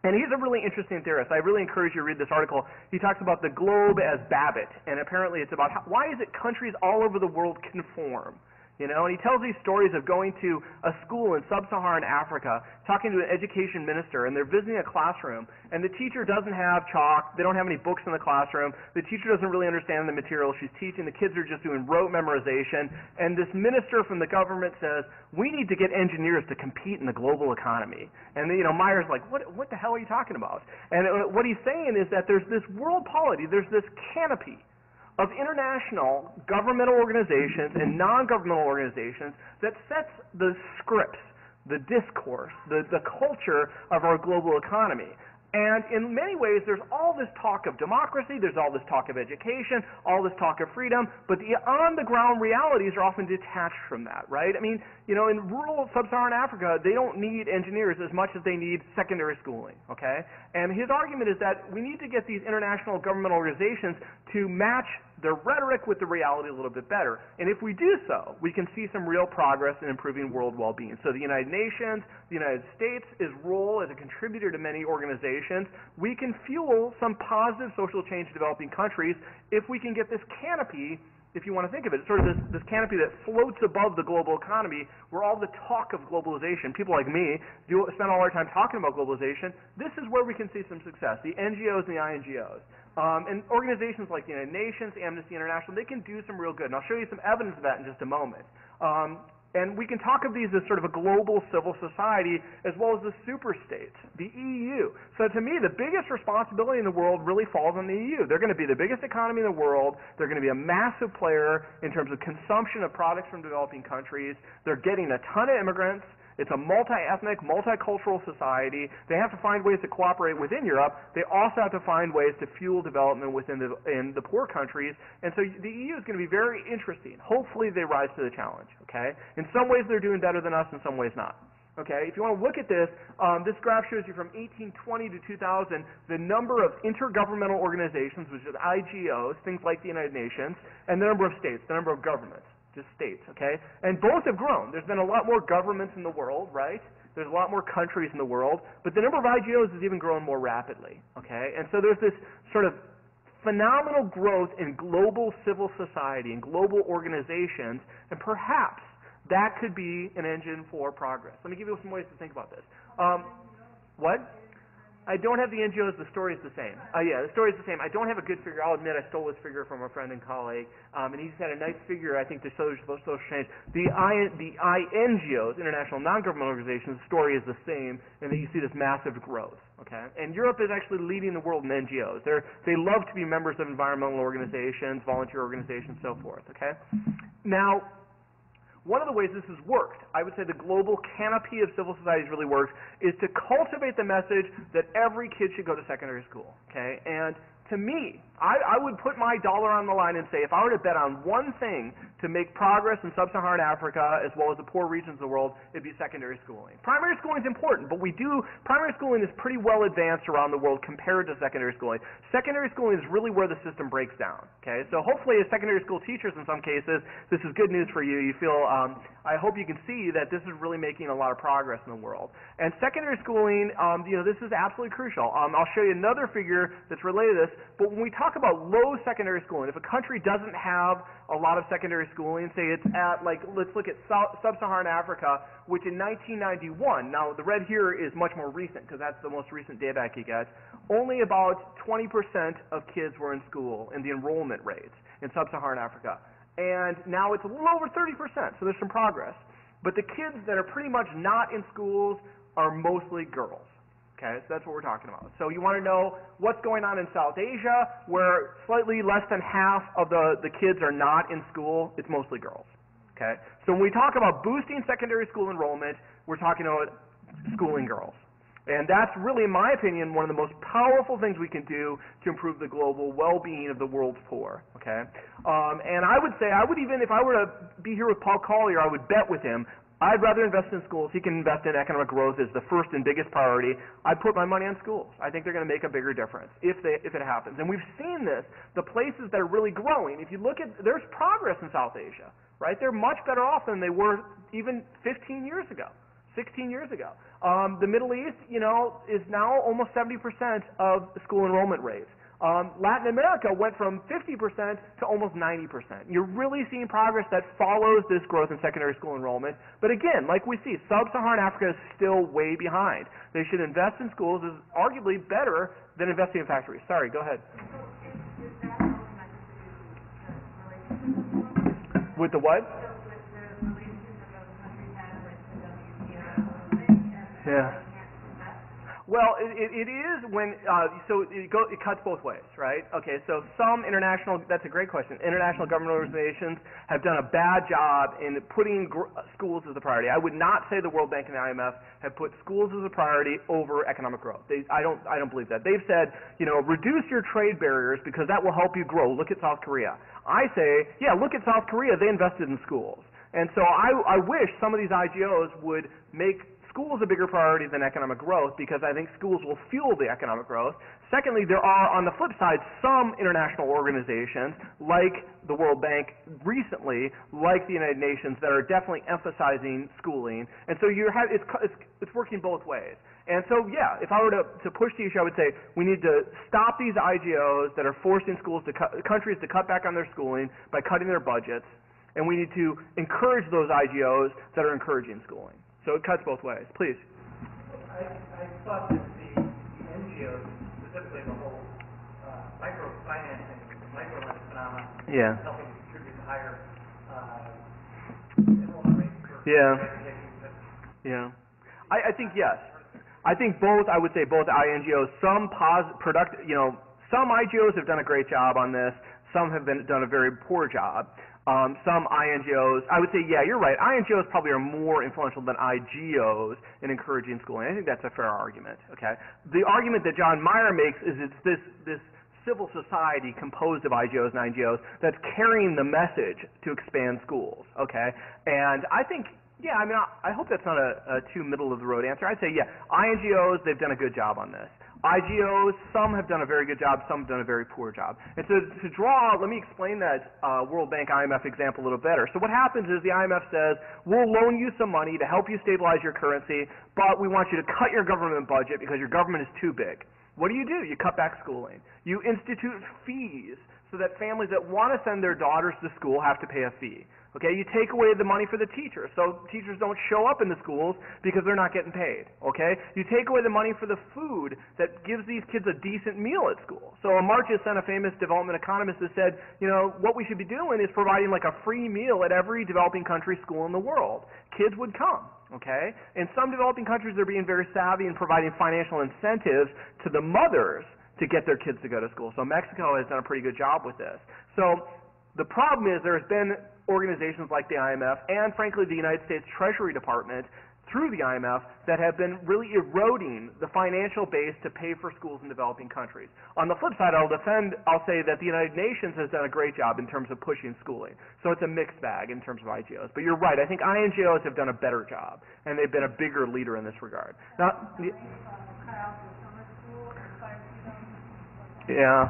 B: and he's a really interesting theorist. I really encourage you to read this article. He talks about the globe as Babbitt, and apparently it's about why is it countries all over the world conform? You know, and he tells these stories of going to a school in sub-Saharan Africa, talking to an education minister, and they're visiting a classroom, and the teacher doesn't have chalk, they don't have any books in the classroom, the teacher doesn't really understand the material she's teaching, the kids are just doing rote memorization, and this minister from the government says, we need to get engineers to compete in the global economy. And, you know, Meyer's like, what the hell are you talking about? And what he's saying is that there's this world polity, there's this canopy of international governmental organizations and non-governmental organizations that sets the scripts, the discourse, the culture of our global economy. And in many ways, there's all this talk of democracy, there's all this talk of education, all this talk of freedom, but the on-the-ground realities are often detached from that, right? I mean, you know, in rural sub-Saharan Africa, they don't need engineers as much as they need secondary schooling, okay? And his argument is that we need to get these international government organizations to match their rhetoric with the reality a little bit better. And if we do so, we can see some real progress in improving world well-being. So the United Nations, the United States' role as a contributor to many organizations, we can fuel some positive social change in developing countries if we can get this canopy, if you want to think of it, sort of this canopy that floats above the global economy where all the talk of globalization, people like me spend all our time talking about globalization, this is where we can see some success, the NGOs and the INGOs. And organizations like the United Nations, Amnesty International, they can do some real good. And I'll show you some evidence of that in just a moment. And we can talk of these as sort of a global civil society as well as the superstates, the EU. So to me, the biggest responsibility in the world really falls on the EU. They're going to be the biggest economy in the world. They're going to be a massive player in terms of consumption of products from developing countries. They're getting a ton of immigrants. It's a multi-ethnic, multicultural society. They have to find ways to cooperate within Europe. They also have to find ways to fuel development within in the poor countries. And so the EU is going to be very interesting. Hopefully they rise to the challenge, okay? In some ways they're doing better than us, in some ways not. Okay, if you want to look at this, this graph shows you from 1820 to 2000 the number of intergovernmental organizations, which is IGOs, things like the United Nations, and the number of states, the number of governments. Just states, okay? And both have grown. There's been a lot more governments in the world, right? There's a lot more countries in the world, but the number of IGOs has even grown more rapidly, okay? And so there's this sort of phenomenal growth in global civil society and global organizations, and perhaps that could be an engine for progress. Let me give you some ways to think about this. What? I don't have the NGOs. The story is the same. Yeah, the story is the same. I don't have a good figure. I'll admit I stole this figure from a friend and colleague, and he just had a nice figure, I think, to show social change. The INGOs, International Non-Governmental Organizations, the story is the same, and that you see this massive growth. Okay, and Europe is actually leading the world in NGOs. They love to be members of environmental organizations, volunteer organizations, so forth. Okay, now. One of the ways this has worked, I would say the global canopy of civil societies really works, is to cultivate the message that every kid should go to secondary school, okay? And to me, I would put my dollar on the line and say if I were to bet on one thing to make progress in sub-Saharan Africa as well as the poor regions of the world, it'd be secondary schooling. Primary schooling is important, but primary schooling is pretty well advanced around the world compared to secondary schooling. Secondary schooling is really where the system breaks down, okay? So hopefully as secondary school teachers in some cases, this is good news for you. You feel, I hope you can see that this is really making a lot of progress in the world. And secondary schooling, this is absolutely crucial. I'll show you another figure that's related to this, but when we talk talk about low secondary schooling, if a country doesn't have a lot of secondary schooling, say it's at, like, let's look at sub-Saharan Africa, which in 1991, now the red here is much more recent because that's the most recent data I could get, only about 20% of kids were in school in the enrollment rates in sub-Saharan Africa. And now it's a little over 30%, so there's some progress. But the kids that are pretty much not in schools are mostly girls. Okay, so that's what we're talking about. So you want to know what's going on in South Asia, where slightly less than half of the kids are not in school. It's mostly girls. Okay, so when we talk about boosting secondary school enrollment, we're talking about schooling girls. And that's really, in my opinion, one of the most powerful things we can do to improve the global well-being of the world's poor. Okay, and I would say, even if I were to be here with Paul Collier, I would bet with him, I'd rather invest in schools. He can invest in economic growth as the first and biggest priority. I'd put my money on schools. I think they're going to make a bigger difference if it happens. And we've seen this. The places that are really growing, if you look at, there's progress in South Asia, right? They're much better off than they were even 15 years ago, 16 years ago. The Middle East, is now almost 70% of school enrollment rates. Latin America went from 50% to almost 90%. You're really seeing progress that follows this growth in secondary school enrollment. But again, like we see, sub-Saharan Africa is still way behind. They should invest in schools is arguably better than investing in factories. Sorry, go ahead.
D: So is that connected to the relationship?
B: With the what?
D: So with the relationship that those countries have with the WTO thing and
B: Yeah.
D: they can't invest?
B: Well, it is when, so it cuts both ways, right? Okay, so that's a great question. International government organizations have done a bad job in putting schools as a priority. I would not say the World Bank and the IMF have put schools as a priority over economic growth. I don't believe that. They've said, reduce your trade barriers because that will help you grow. Look at South Korea. I say, yeah, look at South Korea. They invested in schools. And so I wish some of these IGOs would make schools a bigger priority than economic growth because I think schools will fuel the economic growth. Secondly, there are, on the flip side, some international organizations like the World Bank recently, like the United Nations, that are definitely emphasizing schooling. And so it's working both ways. And so, yeah, if I were to push the issue, I would say we need to stop these IGOs that are forcing countries to cut back on their schooling by cutting their budgets, and we need to encourage those IGOs that are encouraging schooling. So it cuts both ways. Please.
C: I thought that the NGOs, specifically the whole microfinancing, microloan phenomenon,
B: Yeah.
C: helping contribute to higher enrollment rates for
B: Yeah.
C: education.
B: Yeah. I think yes. I think both. I would say both INGOs. Some IGOs have done a great job on this. Some have done a very poor job. Some INGOs, I would say, yeah, you're right. INGOs probably are more influential than IGOs in encouraging schooling. I think that's a fair argument. Okay. The argument that John Mayer makes is it's this civil society composed of IGOs and INGOs that's carrying the message to expand schools. Okay. And I think, yeah, I mean, I hope that's not a too middle of the road answer. I'd say, yeah, INGOs, they've done a good job on this. IGOs, some have done a very good job, some have done a very poor job. And so to draw, let me explain that World Bank IMF example a little better. So what happens is the IMF says, we'll loan you some money to help you stabilize your currency, but we want you to cut your government budget because your government is too big. What do? You cut back schooling. You institute fees so that families that want to send their daughters to school have to pay a fee. Okay, you take away the money for the teachers, so teachers don't show up in the schools because they're not getting paid. Okay, you take away the money for the food that gives these kids a decent meal at school. So Amartya Sen, a famous development economist, has said, what we should be doing is providing like a free meal at every developing country school in the world. Kids would come. Okay, in some developing countries, they're being very savvy in providing financial incentives to the mothers to get their kids to go to school. So Mexico has done a pretty good job with this. So the problem is there's been organizations like the IMF and, frankly, the United States Treasury Department through the IMF that have been really eroding the financial base to pay for schools in developing countries. On the flip side, I'll say that the United Nations has done a great job in terms of pushing schooling. So it's a mixed bag in terms of IGOs. But you're right, I think INGOs have done a better job, and they've been a bigger leader in this regard. Now, yeah.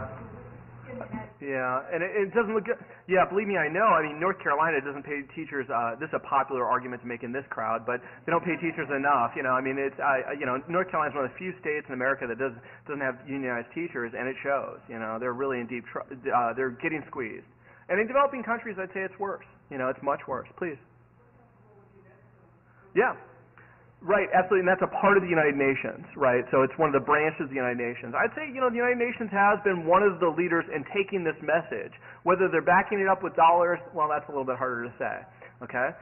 B: Yeah, and it doesn't look good. Yeah, believe me, I know. I mean, North Carolina doesn't pay teachers. This is a popular argument to make in this crowd, but they don't pay teachers enough. I mean, North Carolina is one of the few states in America that doesn't have unionized teachers, and it shows. They're really in deep trouble. They're getting squeezed. And in developing countries, I'd say it's worse. It's much worse. Please. Yeah. Right, absolutely, and that's a part of the United Nations, right? So it's one of the branches of the United Nations. I'd say, the United Nations has been one of the leaders in taking this message. Whether they're backing it up with dollars, well, that's a little bit harder to say, okay?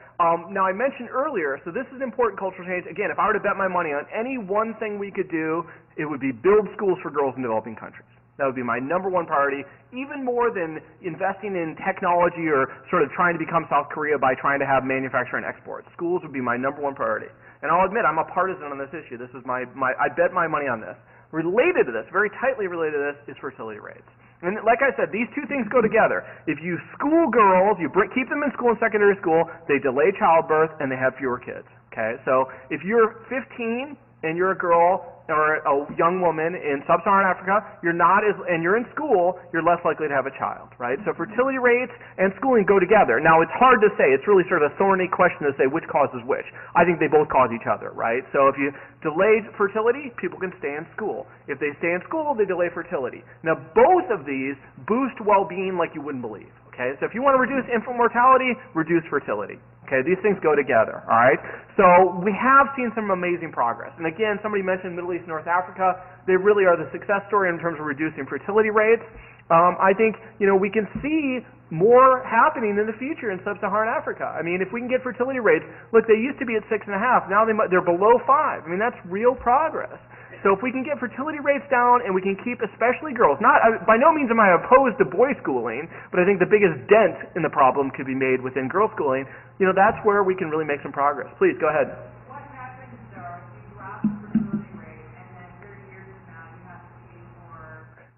B: Now, I mentioned earlier, so this is important cultural change. Again, if I were to bet my money on any one thing we could do, it would be build schools for girls in developing countries. That would be my number one priority, even more than investing in technology or sort of trying to become South Korea by trying to have manufacturing and export. Schools would be my number one priority. And I'll admit, I'm a partisan on this issue. This is I bet my money on this. Related to this, very tightly related to this, is fertility rates. And like I said, these two things go together. If you school girls, keep them in school and secondary school, they delay childbirth and they have fewer kids. Okay, so if you're 15 and you're a girl or a young woman in sub-Saharan Africa, and you're in school, you're less likely to have a child, right? So fertility rates and schooling go together. Now, it's hard to say. It's really sort of a thorny question to say which causes which. I think they both cause each other, right? So if you delay fertility, people can stay in school. If they stay in school, they delay fertility. Now, both of these boost well-being like you wouldn't believe. Okay, so if you want to reduce infant mortality, reduce fertility. Okay, these things go together, all right? So we have seen some amazing progress. And again, somebody mentioned Middle East, North Africa. They really are the success story in terms of reducing fertility rates. I think, we can see more happening in the future in sub-Saharan Africa. I mean, if we can get fertility rates, look, they used to be at 6.5. Now they're below 5. I mean, that's real progress. So if we can get fertility rates down and we can keep especially girls, by no means am I opposed to boy schooling, but I think the biggest dent in the problem could be made within girl schooling. That's where we can really make some progress. Please, go ahead.
D: What happens though if you drop the fertility rate and then 30 years from now you have to pay for...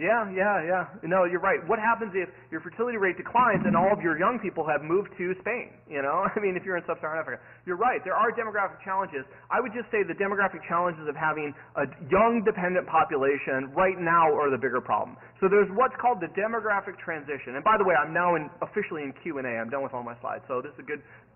B: Yeah. No, you're right. What happens if your fertility rate declines and all of your young people have moved to Spain? I mean, if you're in sub-Saharan Africa. You're right. There are demographic challenges. I would just say the demographic challenges of having a young dependent population right now are the bigger problem. So there's what's called the demographic transition. And by the way, I'm now officially in Q&A. I'm done with all my slides. So this is a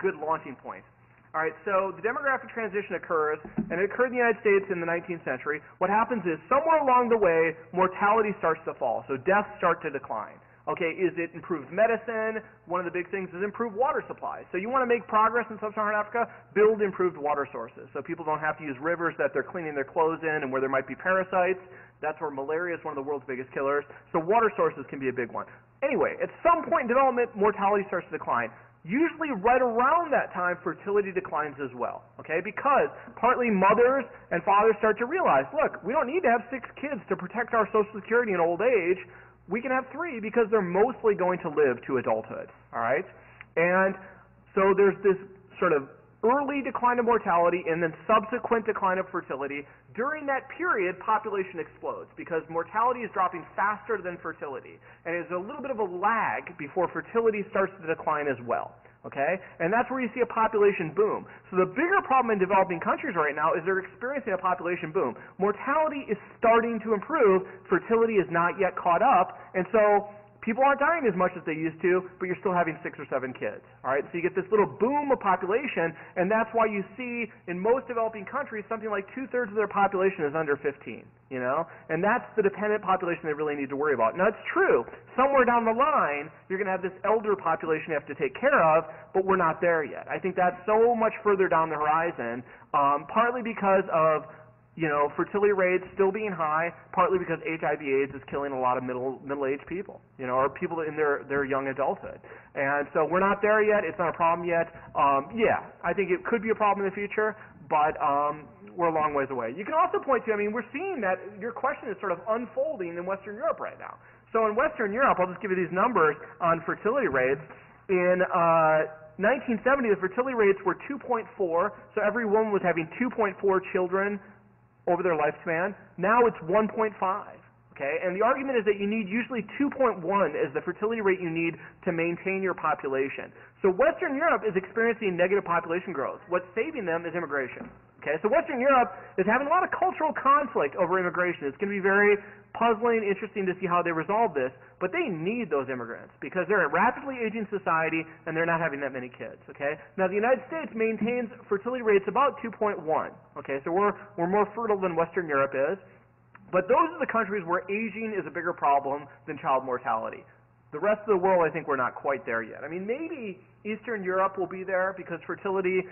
B: good launching point. All right, so the demographic transition occurs, and it occurred in the United States in the 19th century. What happens is somewhere along the way, mortality starts to fall, so deaths start to decline. Okay, is it improved medicine? One of the big things is improved water supply. So you want to make progress in sub-Saharan Africa, build improved water sources so people don't have to use rivers that they're cleaning their clothes in and where there might be parasites. That's where malaria is one of the world's biggest killers. So water sources can be a big one. Anyway, at some point in development, mortality starts to decline. Usually right around that time, fertility declines as well, okay? Because partly mothers and fathers start to realize, look, we don't need to have 6 kids to protect our Social Security in old age. We can have 3 because they're mostly going to live to adulthood, all right? And so there's this sort of early decline of mortality and then subsequent decline of fertility. During that period, population explodes because mortality is dropping faster than fertility. And there's a little bit of a lag before fertility starts to decline as well. Okay? And that's where you see a population boom. So the bigger problem in developing countries right now is they're experiencing a population boom. Mortality is starting to improve. Fertility is not yet caught up. And so people aren't dying as much as they used to, but you're still having 6 or 7 kids. All right, so you get this little boom of population, and that's why you see in most developing countries something like 2/3 of their population is under 15. And that's the dependent population they really need to worry about. Now it's true, somewhere down the line you're going to have this elder population you have to take care of, but we're not there yet. I think that's so much further down the horizon, partly because of fertility rates still being high, partly because HIV/AIDS is killing a lot of middle-aged people, or people in their young adulthood. And so we're not there yet. It's not a problem yet. I think it could be a problem in the future, but we're a long ways away. You can also point to, we're seeing that your question is sort of unfolding in Western Europe right now. So in Western Europe, I'll just give you these numbers on fertility rates. In 1970, the fertility rates were 2.4, so every woman was having 2.4 children over their lifespan. Now it's 1.5, okay? And the argument is that you need usually 2.1 as the fertility rate you need to maintain your population. So Western Europe is experiencing negative population growth. What's saving them is immigration, Okay, so Western Europe is having a lot of cultural conflict over immigration. It's going to be very puzzling, interesting to see how they resolve this, but they need those immigrants because they're a rapidly aging society and they're not having that many kids, okay? Now, the United States maintains fertility rates about 2.1, okay? So we're more fertile than Western Europe is, but those are the countries where aging is a bigger problem than child mortality. The rest of the world, I think we're not quite there yet. I mean, maybe Eastern Europe will be there because fertility,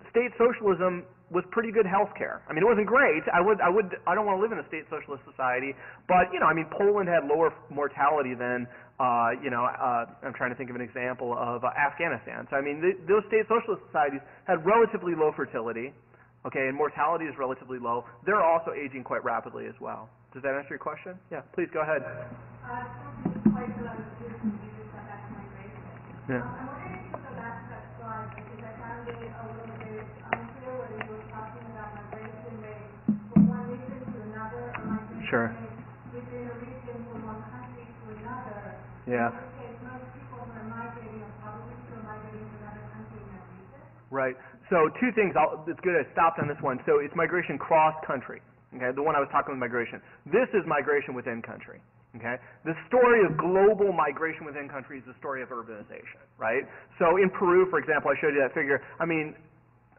B: state socialism was pretty good health care. I mean, it wasn't great. I don't want to live in a state socialist society, but, Poland had lower mortality than, I'm trying to think of an example of Afghanistan. So, those state socialist societies had relatively low fertility, okay, and mortality is relatively low. They're also aging quite rapidly as well. Does that answer your question? Yeah, please go ahead.
D: Something quite a lot of students use that migration.
B: Yeah.
D: I'm wondering if you could go back to that slide because I found it a little bit unclear whether you were talking about migration rates from one region to another or migration
B: Sure.
D: rates within a region from one country to another.
B: Yeah.
D: In this case, most people who are migrating are probably still migrating to another country in that region.
B: Right. So two things. It's good I stopped on this one. So it's migration cross-country. Okay, the one I was talking about migration. This is migration within country. Okay, the story of global migration within countries is the story of urbanization, right? So in Peru, for example, I showed you that figure.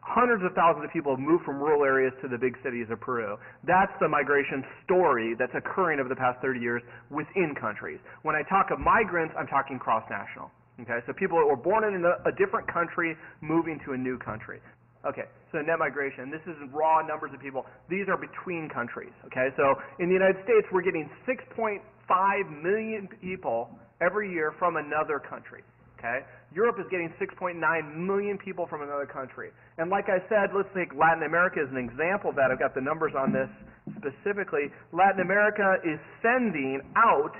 B: Hundreds of thousands of people have moved from rural areas to the big cities of Peru. That's the migration story that's occurring over the past 30 years within countries. When I talk of migrants, I'm talking cross-national. Okay, so people that were born in a different country moving to a new country. Okay, so net migration. This is raw numbers of people. These are between countries. Okay, so in the United States, we're getting 6.5 million people every year from another country. Okay, Europe is getting 6.9 million people from another country. And like I said, let's take Latin America as an example of that. I've got the numbers on this specifically. Latin America is sending out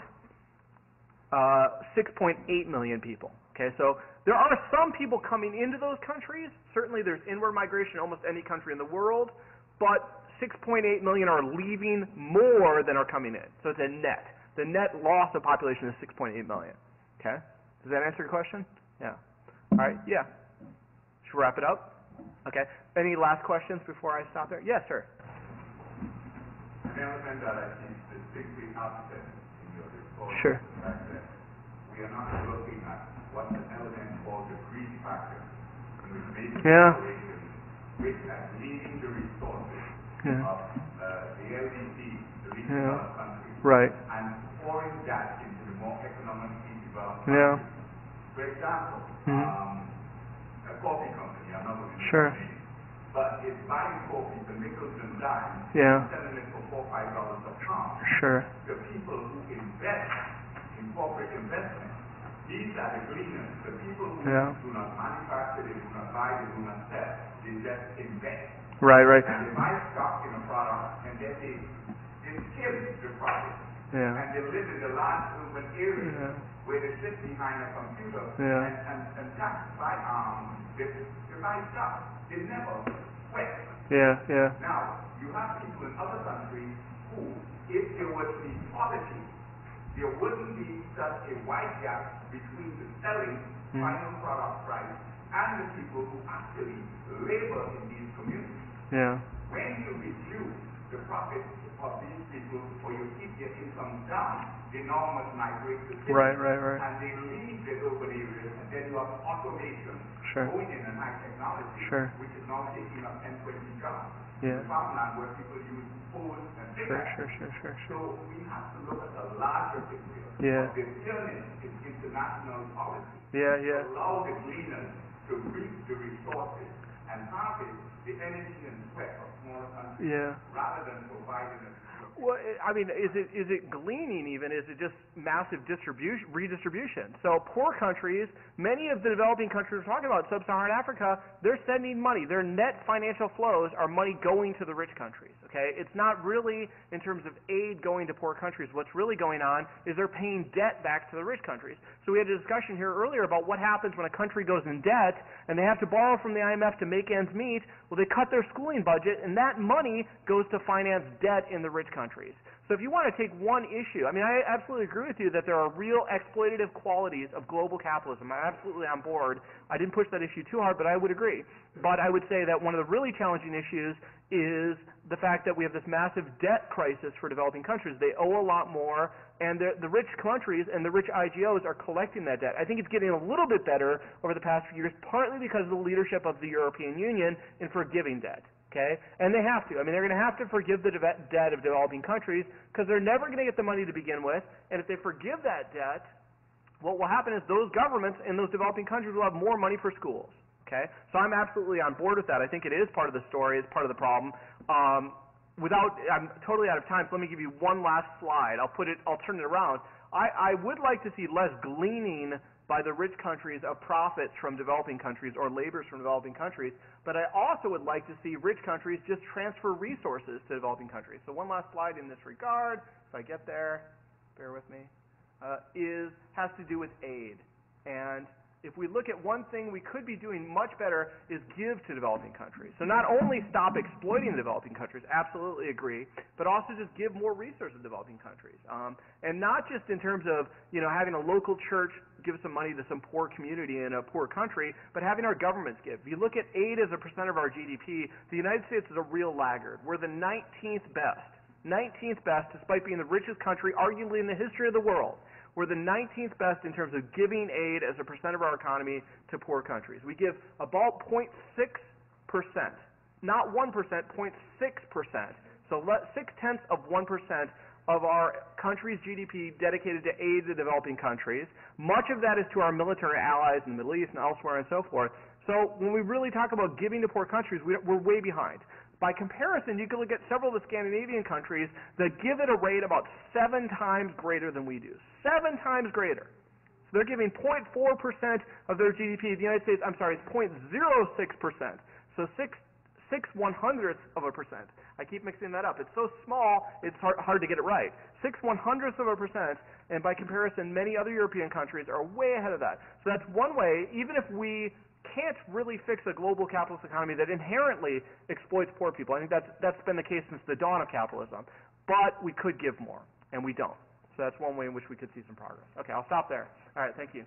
B: 6.8 million people. Okay, so there are some people coming into those countries. Certainly there's inward migration in almost any country in the world, but 6.8 million are leaving more than are coming in. So it's a net. The net loss of population is 6.8 million. Okay? Does that answer your question? Yeah. All right, yeah. Should we wrap it up? Okay. Any last questions before I stop there? Yes, sir.
E: An element that I think distinctly absent in your report
B: Sure.
E: is the fact that we are not looking at what the element called the greed factor, in which maybe corporations which are leading the resources of the LDC, the least developed countries,
B: right,
E: and pouring that into the more economically developed
B: yeah,
E: countries. For example, a coffee company, I'm not going to
B: sure,
E: name, but it's buying coffee for nickels and dimes,
B: yeah,
E: selling it for $4 or $5 a pound.
B: Sure.
E: The people who invest in corporate investment, these are the gleaners, the people who do not manufacture, they do not buy, they do not sell, they just invest.
B: Right, right.
E: And they buy stock in a product and then they skim the profit.
B: Yeah.
E: And they live in the large urban areas where they sit behind a computer and buy stock. They never sweat.
B: Yeah, yeah.
E: Now, you have people in other countries who, if there was equality, there wouldn't be such a wide gap between the selling final product price and the people who actually labor in these communities.
B: Yeah.
E: When you reduce the profits of these people or you keep their income down, they now must migrate to cities.
B: Right.
E: And they leave the urban areas, and then you have automation going in and high technology, which is now taking up 10, 20 jobs.
B: Yeah.
E: In farmland where people use phones and
B: Sure.
E: So we have to look at the larger picture.
B: Yeah.
E: The fairness in international policy.
B: Yeah.
E: Allow the gleaners to reap the resources and harvest the energy and sweat of smaller countries rather than providing a
B: Well, is it gleaning even? Is it just massive redistribution? So poor countries, many of the developing countries we're talking about, sub-Saharan Africa, they're sending money. Their net financial flows are money going to the rich countries. Okay, it's not really in terms of aid going to poor countries. What's really going on is they're paying debt back to the rich countries. So we had a discussion here earlier about what happens when a country goes in debt and they have to borrow from the IMF to make ends meet. Well, they cut their schooling budget, and that money goes to finance debt in the rich countries. countries. So if you want to take one issue, I mean, I absolutely agree with you that there are real exploitative qualities of global capitalism. I'm absolutely on board. I didn't push that issue too hard, but I would agree. But I would say that one of the really challenging issues is the fact that we have this massive debt crisis for developing countries. They owe a lot more, and the rich countries and the rich IGOs are collecting that debt. I think it's getting a little bit better over the past few years, partly because of the leadership of the European Union in forgiving debt. Okay? And they have to. I mean, they're going to have to forgive the debt of developing countries because they're never going to get the money to begin with. And if they forgive that debt, what will happen is those governments in those developing countries will have more money for schools. Okay? So I'm absolutely on board with that. I think it is part of the story. It's part of the problem. I'm totally out of time, so let me give you one last slide. I'll turn it around. I would like to see less gleaning by the rich countries of profits from developing countries or labors from developing countries, but I also would like to see rich countries just transfer resources to developing countries. So one last slide in this regard, if I get there, bear with me, has to do with aid. And if we look at one thing we could be doing much better is give to developing countries. So not only stop exploiting the developing countries, absolutely agree, but also just give more resources to developing countries. And not just in terms of, having a local church give some money to some poor community in a poor country, but having our governments give. If you look at aid as a percent of our GDP, the United States is a real laggard. We're the 19th best. 19th best, despite being the richest country, arguably in the history of the world. We're the 19th best in terms of giving aid as a percent of our economy to poor countries. We give about 0.6%, not 1%, 0.6%. So 0.6% of our country's GDP dedicated to aid to developing countries. Much of that is to our military allies in the Middle East and elsewhere and so forth. So when we really talk about giving to poor countries, we're way behind. By comparison, you can look at several of the Scandinavian countries that give at a rate about 7 times greater than we do. 7 times greater. So they're giving 0.4% of their GDP. The United States, it's 0.06%. So 6/100ths of a percent. I keep mixing that up. It's so small, it's hard to get it right. 6/100ths of a percent, and by comparison, many other European countries are way ahead of that. So that's one way, even if we can't really fix a global capitalist economy that inherently exploits poor people. I think that's been the case since the dawn of capitalism. But we could give more, and we don't. So that's one way in which we could see some progress. Okay, I'll stop there. All right, thank you.